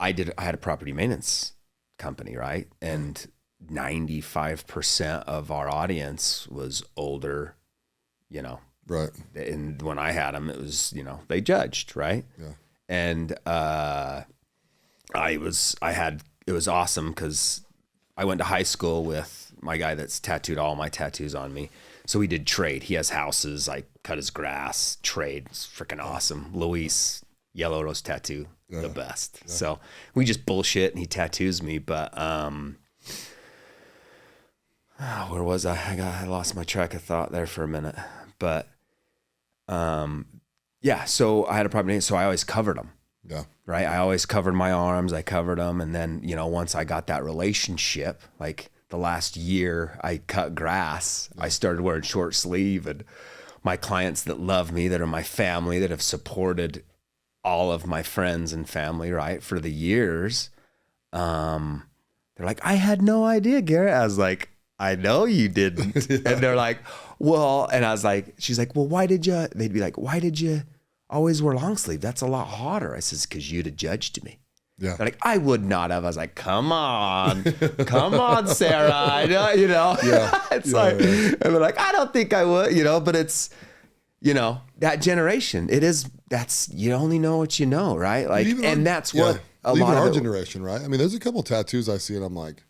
I had a property maintenance company, right? And 95% of our audience was older, Right. And when I had them, it was, they judged, right? Yeah. And it was awesome because I went to high school with my guy that's tattooed all my tattoos on me. So we did trade. He has houses. I cut his grass. Trade. It's freaking awesome. Luis, Yellow Rose Tattoo, the best. Yeah. So we just bullshit and he tattoos me. But where was I? I lost my track of thought there for a minute. But so I had a problem. So I always covered them. Yeah. Right. I always covered my arms. I covered them. And then, once I got that relationship, like the last year I cut grass, I started wearing short sleeve, and my clients that love me, that are my family, that have supported all of my friends and family, right, for the years. They're like, I had no idea, Garrett. I was like, I know you didn't. And they're like, well, and I was like, she's like, well, they'd be like, why did you always wear long sleeve? That's a lot hotter. I says, because you'd have judged me. Yeah. They're like, I would not have. I was like, come on, Sarah. I know, Yeah. And they're like, I don't think I would, but it's, that generation, you only know what you know, right? Like, that's what a lot of our generation, right? I mean, there's a couple tattoos I see and I'm like,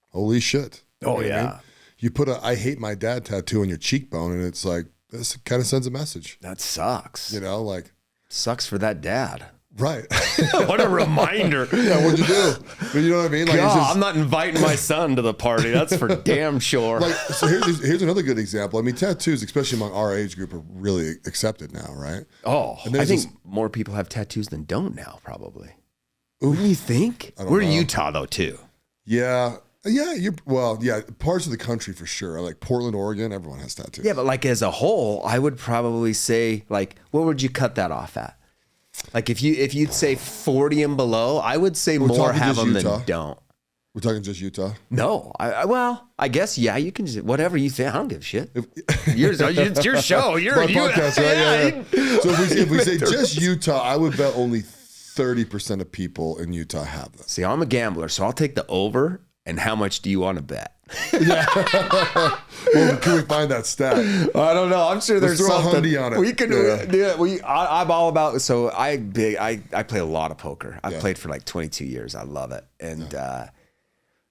holy shit. Oh, yeah. I mean? You put a I hate my dad tattoo on your cheekbone and it's like, this kind of sends a message. That sucks. Sucks for that dad. Right. What a reminder. Yeah, what'd you do? But you know what I mean? Like, I'm not inviting my son to the party. That's for damn sure. So here's another good example. I mean, tattoos, especially among our age group, are really accepted now, right? Oh, I think more people have tattoos than don't now, probably. What do you think? We're in Utah, though, too. Yeah. Parts of the country for sure. Like Portland, Oregon, everyone has tattoos. Yeah, but like as a whole, I would probably say, like, what would you cut that off at? Like if you'd say 40 and below, I would say more have them than don't. We're talking just Utah? No. I guess, you can just, whatever you think. I don't give a shit. It's your show. It's my podcast, right? Yeah. So if we say just Utah, I would bet only 30% of people in Utah have them. See, I'm a gambler, so I'll take the over. And how much do you want to bet? Yeah. Well, can we find that stat? I don't know. I'm sure there's throw something. a on it. We can do it. I'm all about. So I play a lot of poker. I've played for like 22 years. I love it. And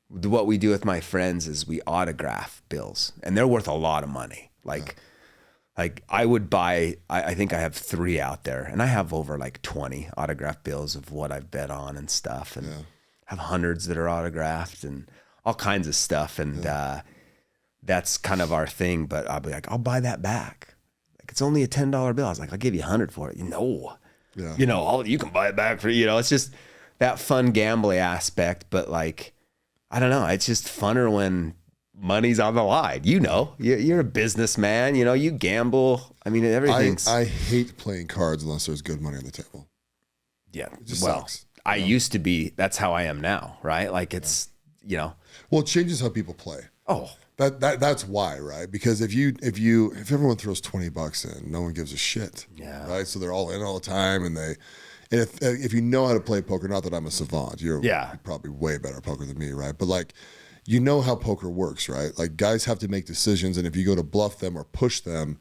what we do with my friends is we autograph bills, and they're worth a lot of money. Like I would buy. I think I have 3 out there, and I have over like 20 autograph bills of what I've bet on and stuff, and have hundreds that are autographed and all kinds of stuff. And that's kind of our thing. But I'll be like, I'll buy that back. Like it's only a $10 bill. I was like, I'll give you 100 for it. You can buy it back for it's just that fun gambling aspect. But like, I don't know. It's just funner when money's on the line. You know, you're a businessman. You know, you gamble. I mean, everything's. I hate playing cards unless there's good money on the table. Yeah, It just well, sucks. I used to be. That's how I am now, right? Like it's, you know. Well, it changes how people play. Oh, That's why, right? Because if everyone throws $20 in, no one gives a shit. Yeah. Right. So they're all in all the time, and if you know how to play poker, not that I'm a savant, you're probably way better at poker than me, right? But like, you know how poker works, right? Like guys have to make decisions, and if you go to bluff them or push them,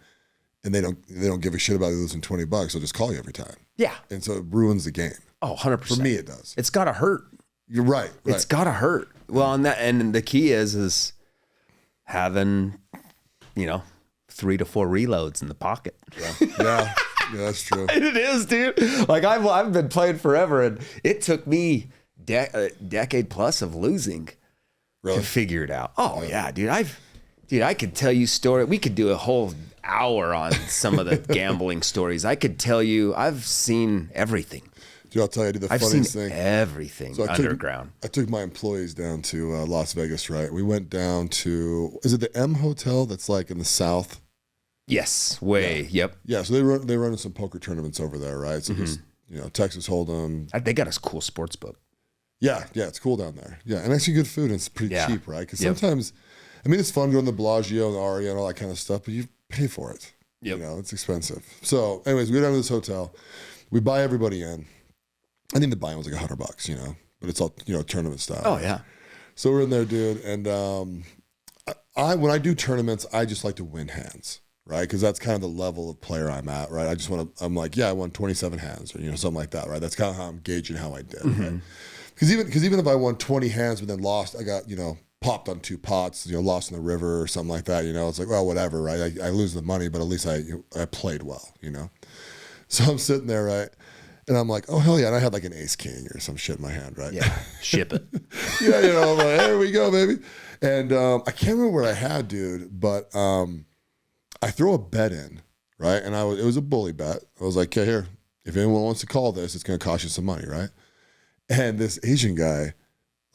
and they don't give a shit about you losing $20, they'll just call you every time. yeah. And so it ruins the game. Oh, 100%. For me, it does. It's got to hurt. You're right. It's got to hurt. Well, and the key is having, 3 to 4 reloads in the pocket. Yeah, that's true. It is, dude. Like I've been playing forever, and it took me a decade plus of losing to figure it out. Oh yeah, dude. I could tell you story. We could do a whole hour on some of the gambling stories. I could tell you. I've seen everything. Dude, I'll tell you, I did the I've funniest seen thing. everything underground. I took my employees down to Las Vegas, right? We went down to, is it the M Hotel that's like in the South? Yes, yep. Yeah, so they run some poker tournaments over there, right? So just, Texas Hold'em. They got a cool sports book. Yeah, it's cool down there. Yeah, and actually good food, and it's pretty cheap, right? Because sometimes, I mean, it's fun going to the Bellagio and the Aria and all that kind of stuff, but you pay for it. Yep. It's expensive. So anyways, we go down to this hotel. We buy everybody in. I think the buy-in was like $100, but it's all, tournament style. Oh yeah. So we're in there, dude. And when I do tournaments, I just like to win hands, right? Because that's kind of the level of player I'm at, right? I'm like, I won 27 hands or, something like that, right? That's kind of how I'm gauging how I did, right? Because even if I won 20 hands but then lost, I got, popped on 2 pots, lost in the river or something like that, it's like, well, whatever, right? I lose the money, but at least I played well, So I'm sitting there, right? And I'm like, oh, hell yeah. And I had like an ace king or some shit in my hand, right? Yeah, ship it. Yeah, I'm like, there we go, baby. And I can't remember what I had, dude, but I throw a bet in, right? And it was a bully bet. I was like, okay, here, if anyone wants to call this, it's going to cost you some money, right? And this Asian guy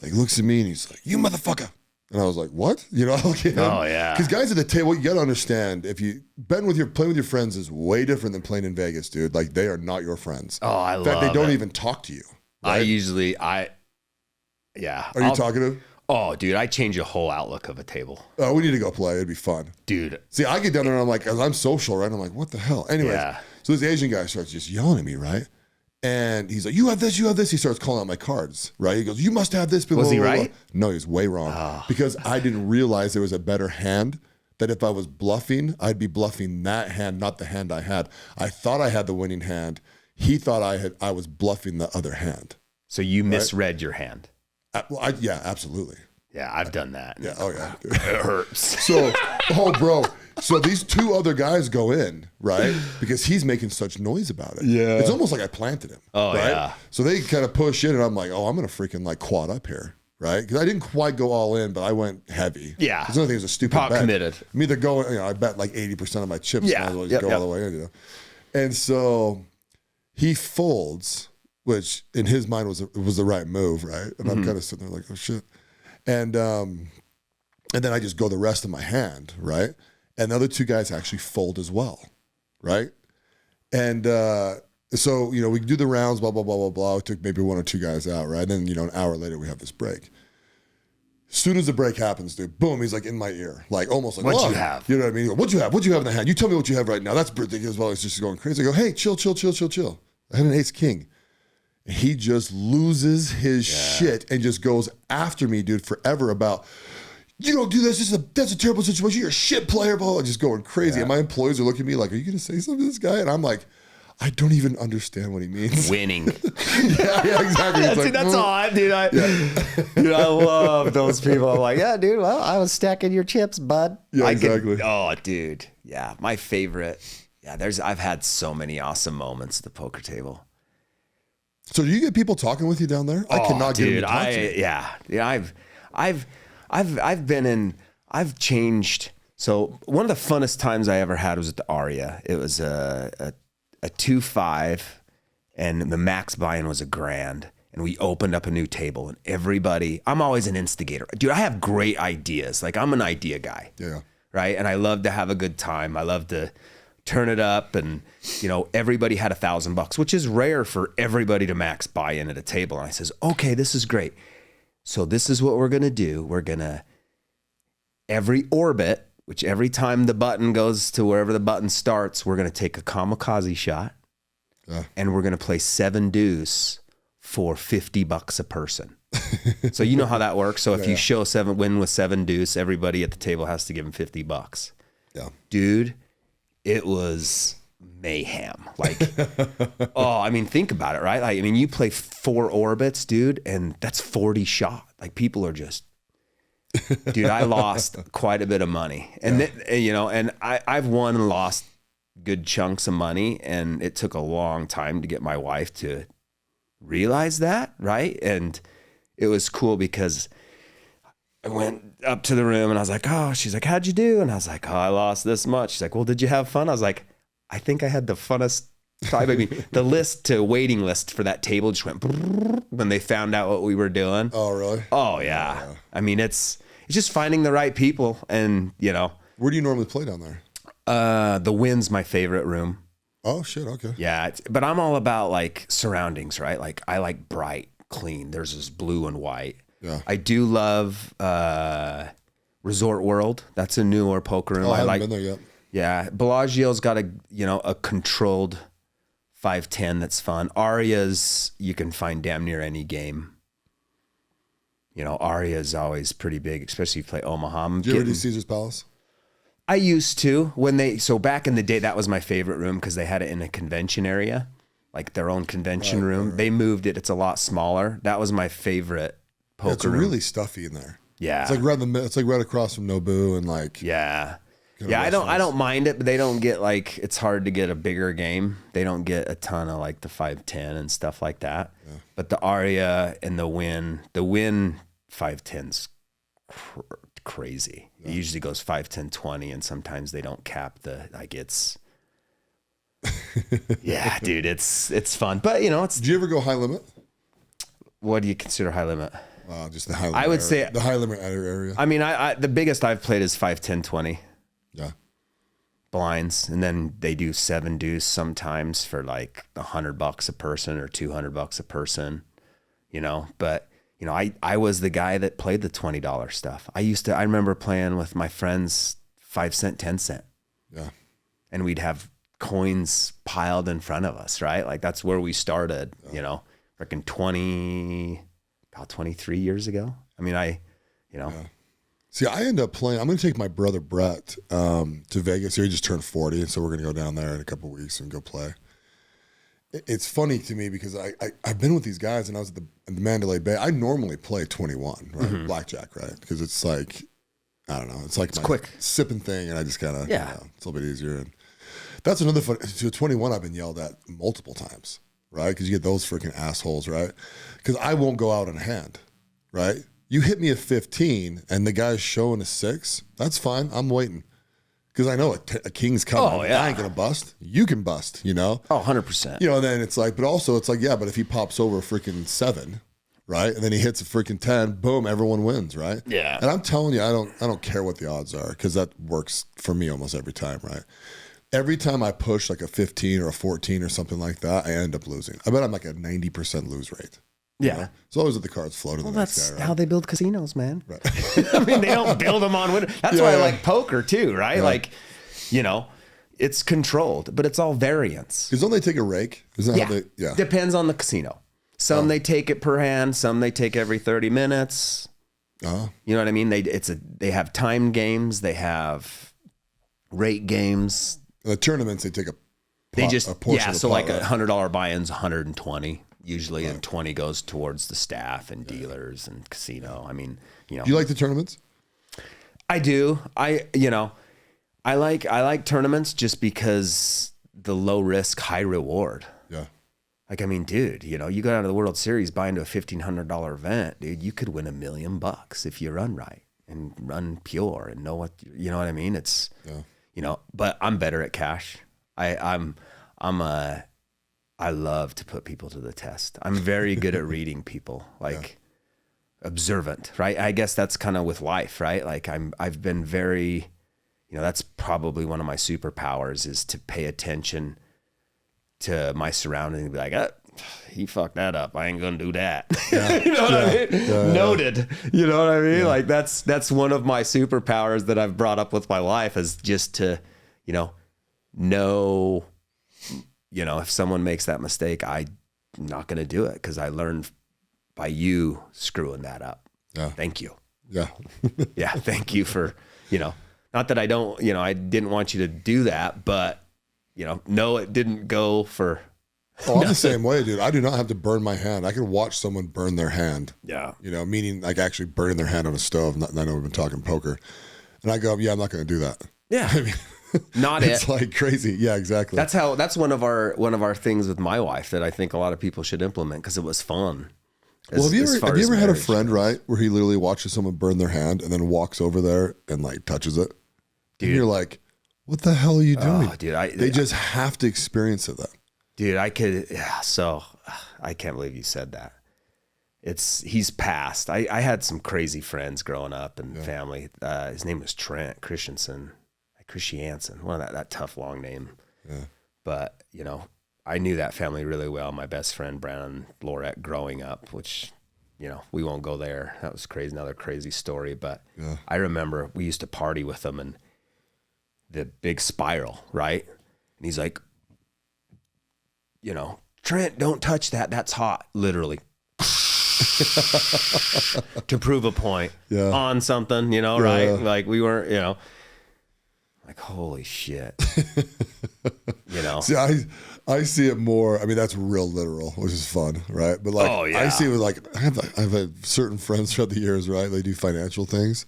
like looks at me and he's like, you motherfucker. And I was like, what? I look at him. Oh, yeah. Because guys at the table, you got to understand, if you playing with your friends is way different than playing in Vegas, dude. Like, they are not your friends. Oh, I love it. In fact, they don't even talk to you. Right? Yeah. Are you talkative? Oh, dude, I change the whole outlook of a table. Oh, we need to go play. It'd be fun. Dude. See, I get down there and I'm like, I'm social, right? I'm like, what the hell? Anyways, so this Asian guy starts just yelling at me, right? And he's like, you have this, you have this. He starts calling out my cards, right? He goes, you must have this. Was he right? No, he was way wrong. Because I didn't realize there was a better hand, that if I was bluffing, I'd be bluffing that hand, not the hand I had. I thought I had the winning hand. He thought I was bluffing the other hand. So you misread your hand. Yeah, absolutely. Yeah, I've done that. Yeah, oh yeah. It hurts. So, bro. So these 2 other guys go in, right? Because he's making such noise about it. Yeah. It's almost like I planted him. Oh, right? yeah. So they kind of push in, and I'm like, I'm going to freaking like quad up here, right? Because I didn't quite go all in, but I went heavy. Yeah. Because another thing was a stupid Pot bet. committed. I'm either going, I bet like 80% of my chips. Yeah. Might as well just go all the way in, And so he folds, which in his mind was the right move, right? And I'm kind of sitting there like, oh shit. And then I just go the rest of my hand, right? And the other 2 guys actually fold as well, right? And so, we do the rounds, blah, blah, blah, blah, blah. It took maybe 1 or 2 guys out, right? And then, an hour later, we have this break. As soon as the break happens, dude, boom, he's like in my ear, like almost like, what'd whoa. You have? You know what I mean? What'd you have? What'd you have in the hand? You tell me what you have right now. That's ridiculous. Well, it's just going crazy. I go, hey, chill. I had an ace king. He just loses his shit and just goes after me, dude, forever about, you don't do this. That's a terrible situation. You're a shit player, blah, blah, just going crazy. And my employees are looking at me like, are you going to say something to this guy? And I'm like, I don't even understand what he means. Winning. yeah, exactly. Dude, that's all dude. Dude, I love those people. I'm like, yeah, dude, well, I was stacking your chips, bud. Yeah, exactly. Dude. Yeah, my favorite. Yeah, I've had so many awesome moments at the poker table. So do you get people talking with you down there? I cannot get them to talk to you. Yeah, I've changed. So one of the funnest times I ever had was at the Aria. It was a 2-5 and the max buy-in was $1,000. and we opened up a new table, and everybody, I'm always an instigator. Dude, I have great ideas. Like, I'm an idea guy. Yeah. Right? And I love to have a good time. I love to turn it up, and, you know, everybody had $1,000, which is rare for everybody to max buy in at a table. And I says, okay, this is great. So this is what we're going to do. We're going to, every orbit, which every time the button goes to wherever the button starts, we're going to take a kamikaze shot, and we're going to play 7 deuce for $50 a person. So you know how that works. So if you show win with 7 deuce, everybody at the table has to give them $50. Yeah. Dude, it was mayhem. Like, oh, I mean, think about it, right? Like, I mean, you play 4 orbits, dude, and that's 40 shot. Like, people are just, dude, I lost quite a bit of money. And, you know, and I've won and lost good chunks of money, and it took a long time to get my wife to realize that, right? And it was cool because I went up to the room and I was like, oh, she's like, how'd you do? And I was like, oh, I lost this much. She's like, well, did you have fun? I was like, I think I had the funnest time. I mean, the waiting list for that table just went when they found out what we were doing. Oh, really? Oh, yeah. I mean, it's just finding the right people, and, you know. Where do you normally play down there? The Wynn's my favorite room. Oh, shit. Okay. Yeah. But I'm all about like surroundings, right? Like, I like bright, clean. There's this blue and white. Yeah. I do love Resort World. That's a newer poker room. Oh, I haven't like been there yet. Yeah, Bellagio's got a controlled 5-10 that's fun. Aria's, you can find damn near any game. You know, Aria's always pretty big, especially if you play Omaha. Did you ever do Caesar's Palace? I used to so back in the day, that was my favorite room because they had it in a convention area, like their own convention room. Right. They moved it. It's a lot smaller. That was my favorite poker room. It's really stuffy in there. Yeah. It's like right across from Nobu and like. Yeah. Yeah, I don't mind it, but they don't get like, it's hard to get a bigger game. They don't get a ton of like the 5-10 and stuff like that. Yeah. But the Aria and the Wynn 5-10's crazy. Yeah. It usually goes 5-10-20, and sometimes they don't cap it's yeah, dude, it's fun. But you know, it's. Do you ever go high limit? What do you consider high limit? Just the high limit. I would say the high limit area. I mean, the biggest I've played is 5-10-20. Yeah. Blinds, and then they do 7 deuce sometimes for like $100 a person or $200 a person, you know. But you know, I was the guy that played the $20 stuff. I remember playing with my friends 5 cent, 10 cent. Yeah. And we'd have coins piled in front of us, right? Like that's where we started, you know, freaking 23 years ago. I mean, Yeah. See, I end up playing. I'm going to take my brother Brett to Vegas. He just turned 40, and so we're going to go down there in a couple of weeks and go play. It's funny to me because I've been with these guys, and I was at the Mandalay Bay. I normally play 21, right? Mm-hmm. Blackjack, right? Because it's like, I don't know. It's like my quick sipping thing, and I just kind of, it's a little bit easier. And that's another fun. So 21, I've been yelled at multiple times, right? Because you get those freaking assholes, right? Because I won't go out in a hand, right? You hit me at 15 and the guy's showing a 6, that's fine. I'm waiting. Because I know a king's coming. Oh, yeah. I ain't going to bust. You can bust, you know? Oh, 100%. You know, and then it's like, but also it's like, yeah, but if he pops over a freaking 7, right? And then he hits a freaking 10, boom, everyone wins, right? Yeah. And I'm telling you, I don't care what the odds are because that works for me almost every time, right? Every time I push like a 15 or a 14 or something like that, I end up losing. I bet I'm like a 90% lose rate. Yeah. Know? So always let the cards flow to the next that's guy, right? how they build casinos, man. Right. I mean, they don't build them on winner. That's why I like poker too, right? Yeah. Like, you know, it's controlled, but it's all variance. Because don't they take a rake? Is that how they? Yeah. Depends on the casino. Some they take it per hand. Some they take every 30 minutes. You know what I mean? They have timed games. They have rate games. The tournaments they take a portion of the so pot, like right? $100 buy-in's 120 usually, right. And 20 goes towards the staff and dealers and casino. I mean, you know. Do you like the tournaments? I do. I like tournaments just because the low risk, high reward. Yeah. Like, I mean, dude, you know, you go down to the World Series, buy into a $1,500 event, dude, you could win $1 million if you run right and run pure and know what, you know what I mean? It's, you know, but I'm better at cash. I'm a I love to put people to the test. I'm very good at reading people, like observant, right? I guess that's kind of with life, right? Like I've been very, that's probably one of my superpowers is to pay attention to my surroundings and be like, he fucked that up. I ain't gonna do that. Yeah. You know what I mean? Yeah. Noted. You know what I mean? Yeah. Like that's one of my superpowers that I've brought up with my wife is just to, know, if someone makes that mistake, I'm not gonna do it because I learned by you screwing that up. Yeah. Thank you. Yeah. Yeah. Thank you for, not that I don't, I didn't want you to do that, but no, it didn't go for. Oh, I'm the same way, dude. I do not have to burn my hand. I can watch someone burn their hand. Yeah. Meaning like actually burning their hand on a stove. I know we've been talking poker. And I go, yeah, I'm not going to do that. Yeah. I mean, not it's like crazy. Yeah, exactly. That's one of our things with my wife that I think a lot of people should implement because it was fun. Have you ever had a friend, right, where he literally watches someone burn their hand and then walks over there and like touches it? Dude. And you're like, what the hell are you doing? Oh, dude, they just have to experience it then. Dude, I can't believe you said that. He's passed. I had some crazy friends growing up and family. His name was Trent Christensen, one of that tough long name. Yeah. But, I knew that family really well. My best friend, Brandon Lorette, growing up, which, we won't go there. That was crazy, another crazy story. But I remember we used to party with them and the big spiral, right? And he's like, Trent, don't touch that. That's hot, literally. To prove a point on something, right? Yeah. Like we weren't, like, holy shit. See, I see it more. I mean, that's real literal, which is fun, right? But like, I see it with like, I've had certain friends throughout the years, right? They do financial things.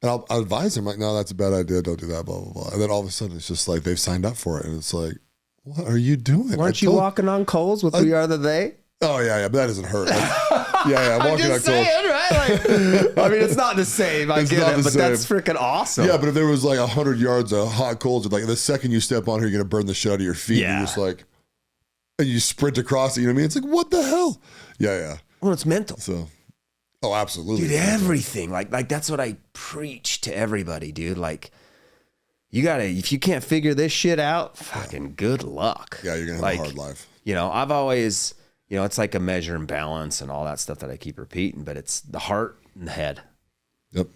And I'll advise them like, no, that's a bad idea. Don't do that, blah, blah, blah. And then all of a sudden it's just like, they've signed up for it. And it's like, what are you doing? Weren't you walking on coals with We Are the They? Oh, yeah, but that doesn't hurt. Yeah, walking on coals. Right? Like, I mean, it's not the same. I get it, but that's freaking awesome. Yeah, but if there was like 100 yards of hot coals, like the second you step on here, you're going to burn the shit out of your feet. Yeah. You're just like, and you sprint across it, you know what I mean? It's like, what the hell? Yeah. Well, it's mental. So, oh, absolutely. Dude, everything. Like that's what I preach to everybody, dude. Like, if you can't figure this shit out, fucking good luck. Yeah, you're going to have a hard life. I've always, it's like a measure and balance and all that stuff that I keep repeating, but it's the heart and the head. Yep.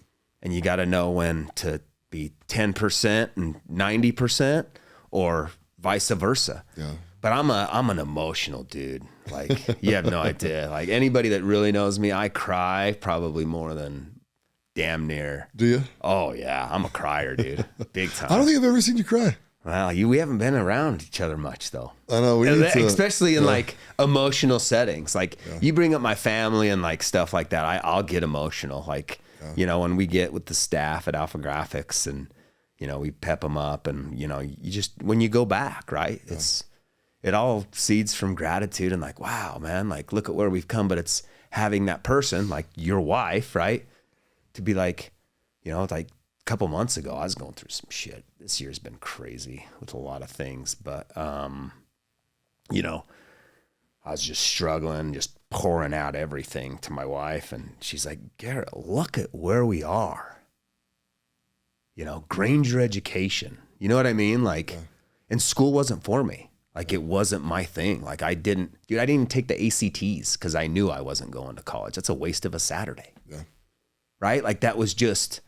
And you got to know when to be 10% and 90% or vice versa. Yeah. But I'm an emotional dude. Like, you have no idea. Like, anybody that really knows me, I cry probably more than damn near. Do you? Oh, yeah. I'm a crier, dude. Big time. I don't think I've ever seen you cry. Well, we haven't been around each other much, though. I know. Especially in like emotional settings. Like, you bring up my family and like stuff like that, I'll get emotional. Like, when we get with the staff at Alpha Graphics and, we pep them up and, you just, when you go back, right? Yeah. It all seeds from gratitude and like, wow, man, like, look at where we've come. But it's having that person, like your wife, right? To be like, like a couple months ago, I was going through some shit. This year's been crazy with a lot of things. But, I was just struggling, just pouring out everything to my wife. And she's like, Garrett, look at where we are. Granger education. You know what I mean? Like, and school wasn't for me. Like, it wasn't my thing. Like, I didn't even take the ACTs because I knew I wasn't going to college. That's a waste of a Saturday. Yeah. Right? Like, that was just.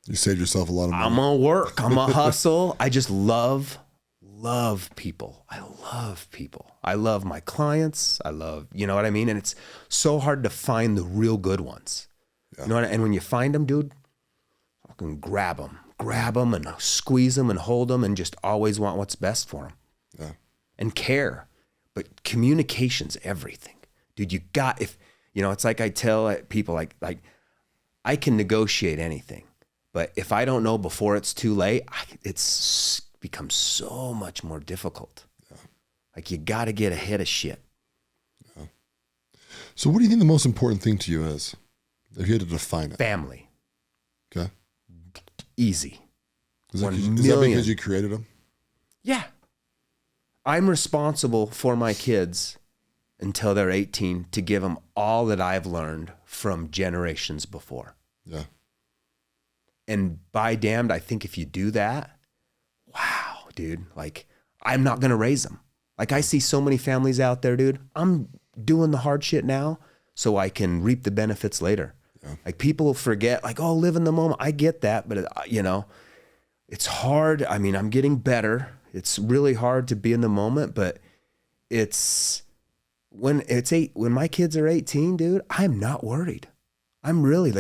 You saved yourself a lot of money. I'm going to work. I'm going to hustle. I just love people. I love people. I love my clients. I love, you know what I mean? And it's so hard to find the real good ones. Yeah. You know what I mean? And when you find them, dude, fucking grab them and squeeze them and hold them and just always want what's best for them. Yeah. And care. But communication's everything. Dude, it's like I tell people like I can negotiate anything. But if I don't know before it's too late, it's becomes so much more difficult. Yeah. Like, you got to get ahead of shit. Yeah. So what do you think the most important thing to you is? If you had to define it. Family. Okay. Easy. Is that because you created them? Yeah. I'm responsible for my kids until they're 18 to give them all that I've learned from generations before. Yeah. And by damned, I think if you do that, wow, dude, like I'm not going to raise them. Like I see so many families out there, dude. I'm doing the hard shit now so I can reap the benefits later. Yeah. Like people forget, like, oh, live in the moment. I get that, but you know, it's hard. I mean, I'm getting better. It's really hard to be in the moment, but it's when my kids are 18, dude, I'm not worried. I'm really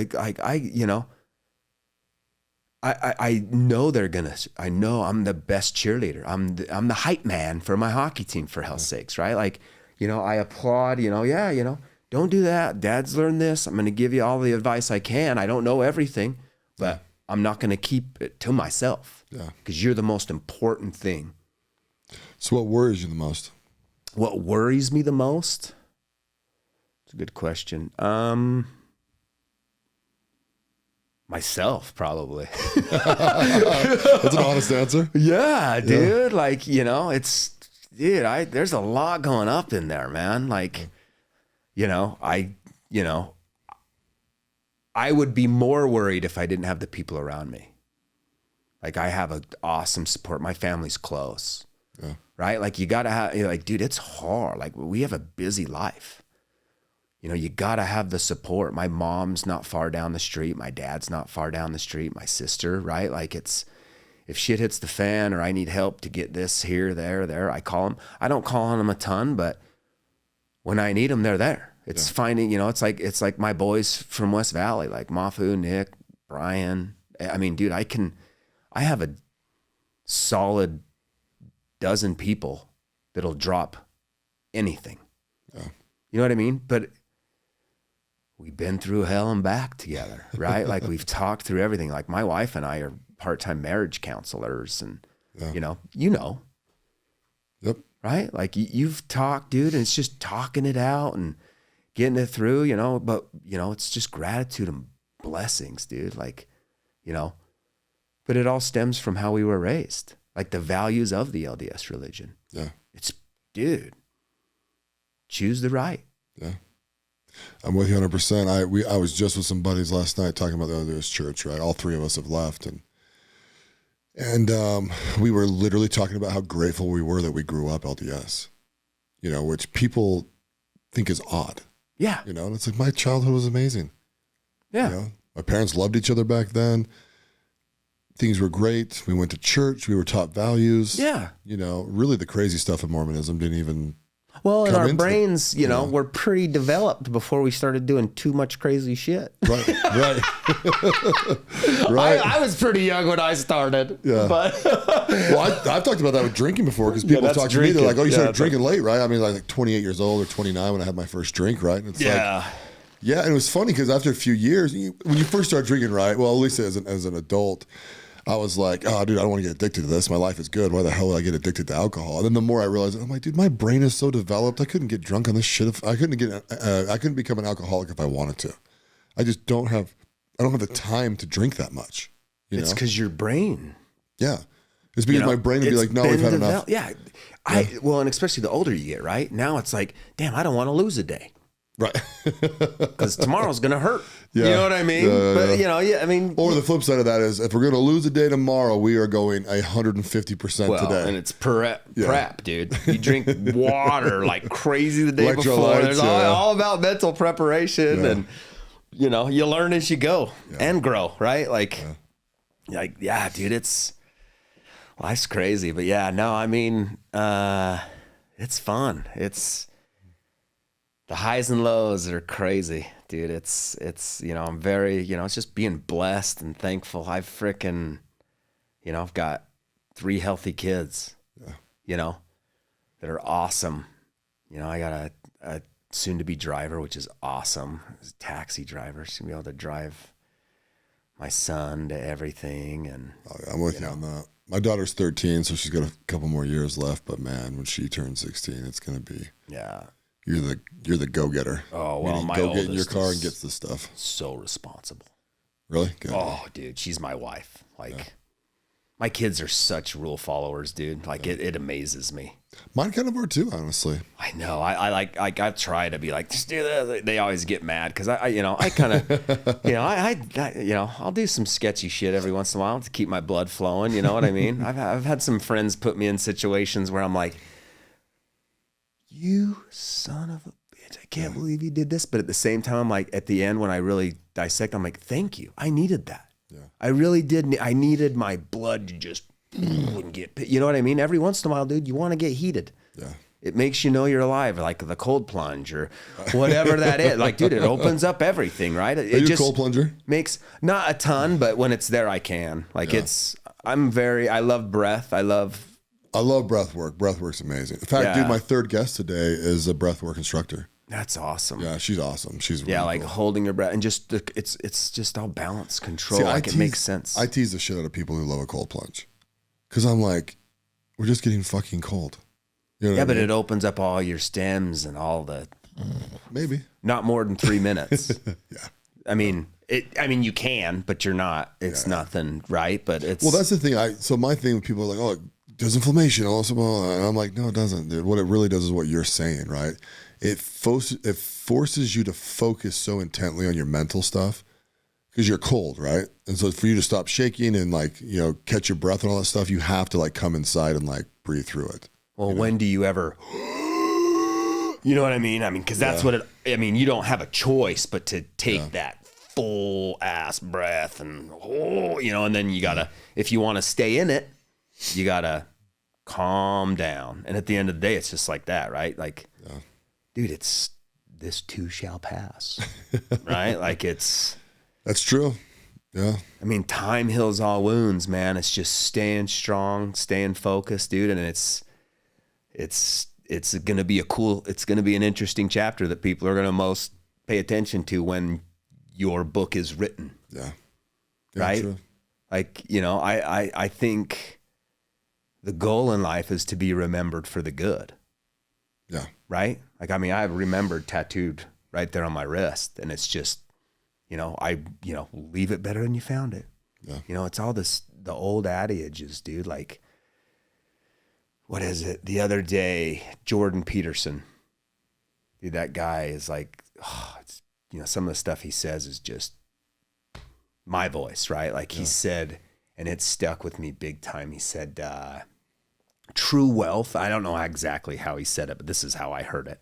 I know they're gonna. I know I'm the best cheerleader. I'm the hype man for my hockey team, for hell's sakes, right? Like, you know, I applaud. You know, yeah, you know, don't do that. Dad's learned this. I'm gonna give you all the advice I can. I don't know everything, but I'm not gonna keep it to myself. Yeah, because you're the most important thing. So, what worries you the most? What worries me the most? It's a good question. Myself, probably. That's an honest answer. Yeah, dude. Yeah. Like, you know, there's a lot going up in there, man. Like, I would be more worried if I didn't have the people around me. Like, I have an awesome support. My family's close, right? Like, you got to have, like, dude, it's hard. Like, we have a busy life. You know, you got to have the support. My mom's not far down the street. My dad's not far down the street. My sister, right? Like if shit hits the fan or I need help to get this here, there, I call them. I don't call on them a ton, but when I need them, they're there. It's finding, you know, it's like my boys from West Valley, like Mafu, Nick, Brian. I mean, dude, I have a solid dozen people that'll drop anything. Yeah. You know what I mean? But we've been through hell and back together, right? Like we've talked through everything. Like my wife and I are part-time marriage counselors and, you know, Yep. Right? Like you've talked, dude, and it's just talking it out and getting it through, you know, but, you know, it's just gratitude and blessings, dude. Like, you know, but it all stems from how we were raised, like the values of the LDS religion. Yeah. It's, dude, choose the right. Yeah. I'm with you 100%. I was just with some buddies last night talking about the LDS church, right? All three of us have left. And we were literally talking about how grateful we were that we grew up LDS, you know, which people think is odd. Yeah. You know, and it's like my childhood was amazing. Yeah. You know? My parents loved each other back then. Things were great. We went to church. We were taught values. Yeah. You know, really the crazy stuff of Mormonism didn't even and our brains, you know, were pretty developed before we started doing too much crazy shit. Right, right. Right. I was pretty young when I started. Yeah. But well, I've talked about that with drinking before because people talk to me. They're like, oh, you started drinking late, right? I mean, like 28 years old or 29 when I had my first drink, right? And it's like, yeah. And it was funny because after a few years, when you first start drinking, right? Well, at least as an adult, I was like, oh, dude, I don't want to get addicted to this. My life is good. Why the hell would I get addicted to alcohol? And then the more I realized, I'm like, dude, my brain is so developed. I couldn't get drunk on this shit. I couldn't become an alcoholic if I wanted to. I just don't have the time to drink that much. It's because your brain. Yeah. It's because my brain would be like, no, we've had enough. Yeah. Well, and especially the older you get, right? Now it's like, damn, I don't want to lose a day. Right. Because tomorrow's going to hurt. Yeah. You know what I mean? But, you know, I mean. Or the flip side of that is if we're going to lose a day tomorrow, we are going 150% today. And it's prep, dude. You drink water like crazy the day before. There's all about mental preparation and, you know, you learn as you go and grow, right? Like, dude, it's, life's crazy. But yeah, no, I mean, it's fun. It's, the highs and lows are crazy, dude. It's, you know, I'm very, you know, it's just being blessed and thankful. I've freaking, you know, I've got 3 healthy kids, you know, that are awesome. You know, I got a soon to be driver, which is awesome. He's a taxi driver. She's gonna be able to drive my son to everything. And I'm with you on that. My daughter's 13, so she's got a couple more years left, but man, when she turns 16, it's going to be, You're the go-getter. Oh, well, my go get in your car and gets the stuff. So responsible. Really? Good. Oh, dude, she's my wife. Like, My kids are such rule followers, dude. Like it amazes me. Mine kind of are too, honestly. I know. I try to be like, just do that. They always get mad because I kind of, I'll do some sketchy shit every once in a while to keep my blood flowing. You know what I mean? I've had some friends put me in situations where I'm like, you son of a bitch, I can't believe you did this. But at the same time, I'm like, at the end when I really dissect, I'm like, thank you. I needed that. Yeah. I really did. I needed my blood to just get, you know what I mean? Every once in a while, dude, you want to get heated. Yeah. It makes you know you're alive, like the cold plunge or whatever that is. Like, dude, it opens up everything, right? It Are you just a cold plunger? makes, not a ton, but when it's there, I can. Like I love breath. I love breath work. Breath work's amazing. In fact, dude, my third guest today is a breath work instructor. That's awesome. Yeah, she's awesome. She's really like cool. holding your breath and just it's just all balance control. It makes sense. I tease the shit out of people who love a cold plunge because I'm like, we're just getting fucking cold. You know what I mean? It opens up all your stems and all the maybe not more than 3 minutes. Yeah. I mean you can, but you're not. It's nothing, right? But it's that's the thing. So my thing with people are like, oh, it does inflammation, and I'm like, no, it doesn't, dude. What it really does is what you're saying, right? It forces you to focus so intently on your mental stuff because you're cold, right? And so for you to stop shaking and catch your breath and all that stuff, you have to come inside and breathe through it. Well, when do you ever, you know what I mean? Because that's what you don't have a choice but to take that full ass breath and, and then you gotta, if you want to stay in it, you gotta calm down. And at the end of the day, it's just like that, right? Like, dude, it's this too shall pass, right? That's true. Yeah. Time heals all wounds, man. It's just staying strong, staying focused, dude. And it's going to be it's going to be an interesting chapter that people are going to most pay attention to when your book is written. Yeah. Right? True. I think the goal in life is to be remembered for the good. Yeah. Right? I've remembered tattooed right there on my wrist, and it's just, leave it better than you found it. Yeah. It's all the old adages, dude. Like, what is it? The other day, Jordan Peterson, dude, that guy is like, some of the stuff he says is just my voice, right? Like he said, and it stuck with me big time. He said, true wealth, I don't know exactly how he said it, but this is how I heard it.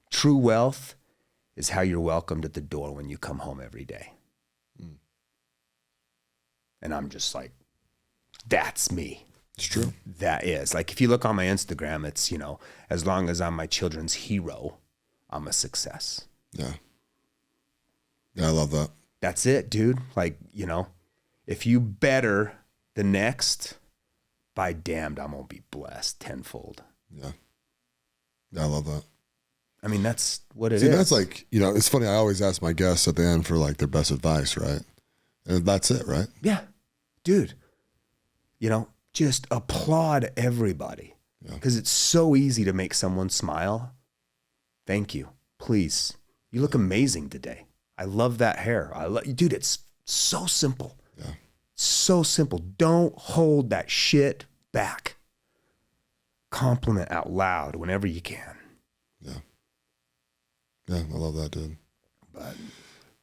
True wealth is how you're welcomed at the door when you come home every day. And I'm just like, that's me. It's true. That is. Like, if you look on my Instagram, it's, as long as I'm my children's hero, I'm a success. Yeah. Yeah, I love that. That's it, dude. Like, if you better the next, by damned, I'm going to be blessed tenfold. Yeah. Yeah, I love that. That's what it See, is. that's like, it's funny. I always ask my guests at the end for their best advice, right? And that's it, right? Yeah. Dude, just applaud everybody because it's so easy to make someone smile. Thank you. Please. You look amazing today. I love that hair. Dude, it's so simple. Yeah. So simple. Don't hold that shit back. Compliment out loud whenever you can. Yeah. Yeah, I love that, dude. But,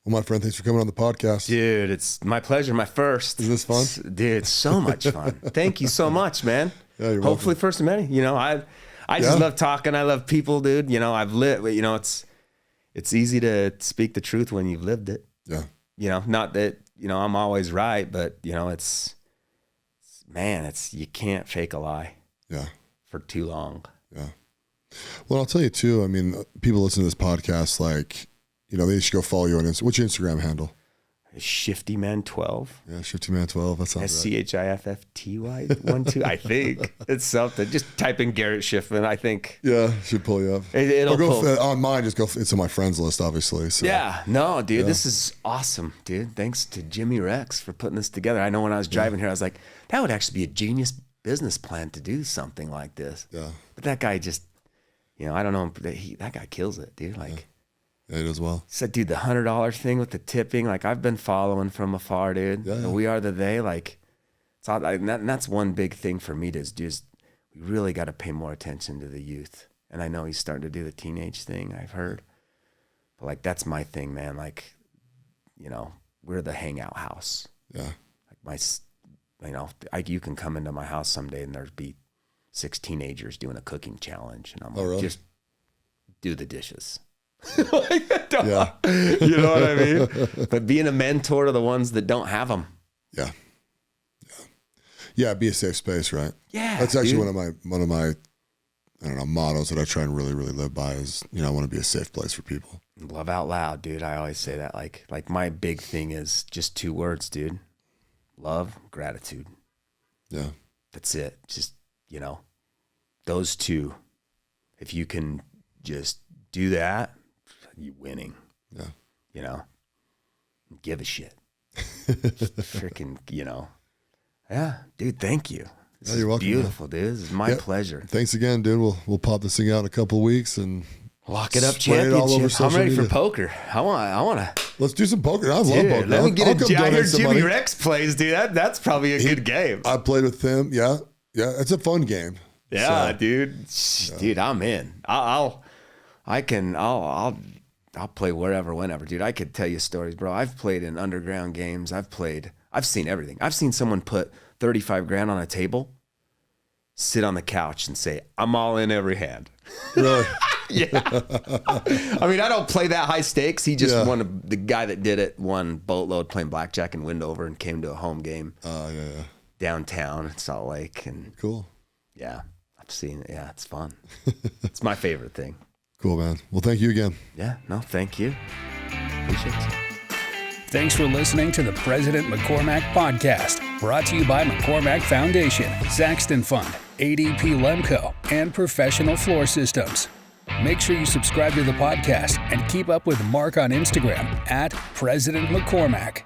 well, my friend, thanks for coming on the podcast. dude, it's my pleasure. My first. Is this fun? Dude, it's so much fun. Thank you so much, man. Yeah, you're Hopefully welcome. first of many. I just love talking. I love people, dude. I've lived, it's easy to speak the truth when you've lived it. Yeah. Not that, I'm always right, but you can't fake a lie. Yeah. For too long. Yeah. Well, I'll tell you too, people listen to this podcast, they should go follow you on Instagram. What's your Instagram handle? ShiftyMan12. Yeah, ShiftyMan12. That sounds right. SCHIFFTY 12, I think. It's something. Just type in Garrett Schiffman, I think. Yeah, should pull you up. It'll pull. On mine, just go. It's on my friends list, obviously. So. Yeah, no, dude, this is awesome, dude. Thanks to Jimmy Rex for putting this together. I know when I was driving here, I was like, that would actually be a genius business plan to do something like this. Yeah. But that guy just, I don't know, that guy kills it, dude. Yeah, he does well. He said, dude, the $100 thing with the tipping, I've been following from afar, dude. Yeah. We Are the They, So and that's one big thing for me to just, we really got to pay more attention to the youth. And I know he's starting to do the teenage thing, I've heard. But like, that's my thing, man. Like, you know, we're the hangout house. Yeah. Like you can come into my house someday and there'd be 6 teenagers doing a cooking challenge. And I'm like, really? Just do the dishes. Yeah. You know what I mean? But being a mentor to the ones that don't have them. Yeah. Yeah, be a safe space, right? Yeah. That's actually one of my I don't know, mottos that I try and really, really live by is, you know, I want to be a safe place for people. Love out loud, dude. I always say that. Like my big thing is just 2 words, dude. Love, gratitude. Yeah. That's it. Just, you know, those 2. If you can just do that, you're winning. Yeah. You know, give a shit. Freaking, you know. Yeah, dude, thank you. This is you're welcome, beautiful, dude. This is my pleasure. Thanks again, dude. We'll pop this thing out in a couple of weeks and lock it up spray it all over championship. I'm social ready for media. poker. I want to. Let's do some poker. I love Dude, poker. let me get I'll a. come I hear donate some Jimmy money. Rex plays, dude. That's probably a good game. I played with him. Yeah. It's a fun game. Yeah, So, dude. Dude, I'm in. I'll play wherever, whenever, dude. I could tell you stories, bro. I've played in underground games. I've seen everything. I've seen someone put 35 grand on a table, sit on the couch and say, I'm all in every hand. Really? Yeah. I mean, I don't play that high stakes. He just won, the guy that did it won boatload playing blackjack in Windover and came to a home game downtown in Salt Lake. And Cool. yeah, I've seen it. Yeah, it's fun. It's my favorite thing. Cool, man. Well, thank you again. Yeah, no, thank you. Appreciate you. Thanks for listening to the President McCormack Podcast, brought to you by McCormack Foundation, Saxton Fund, ADP Lemco, and Professional Floor Systems. Make sure you subscribe to the podcast and keep up with Mark on Instagram @President McCormack.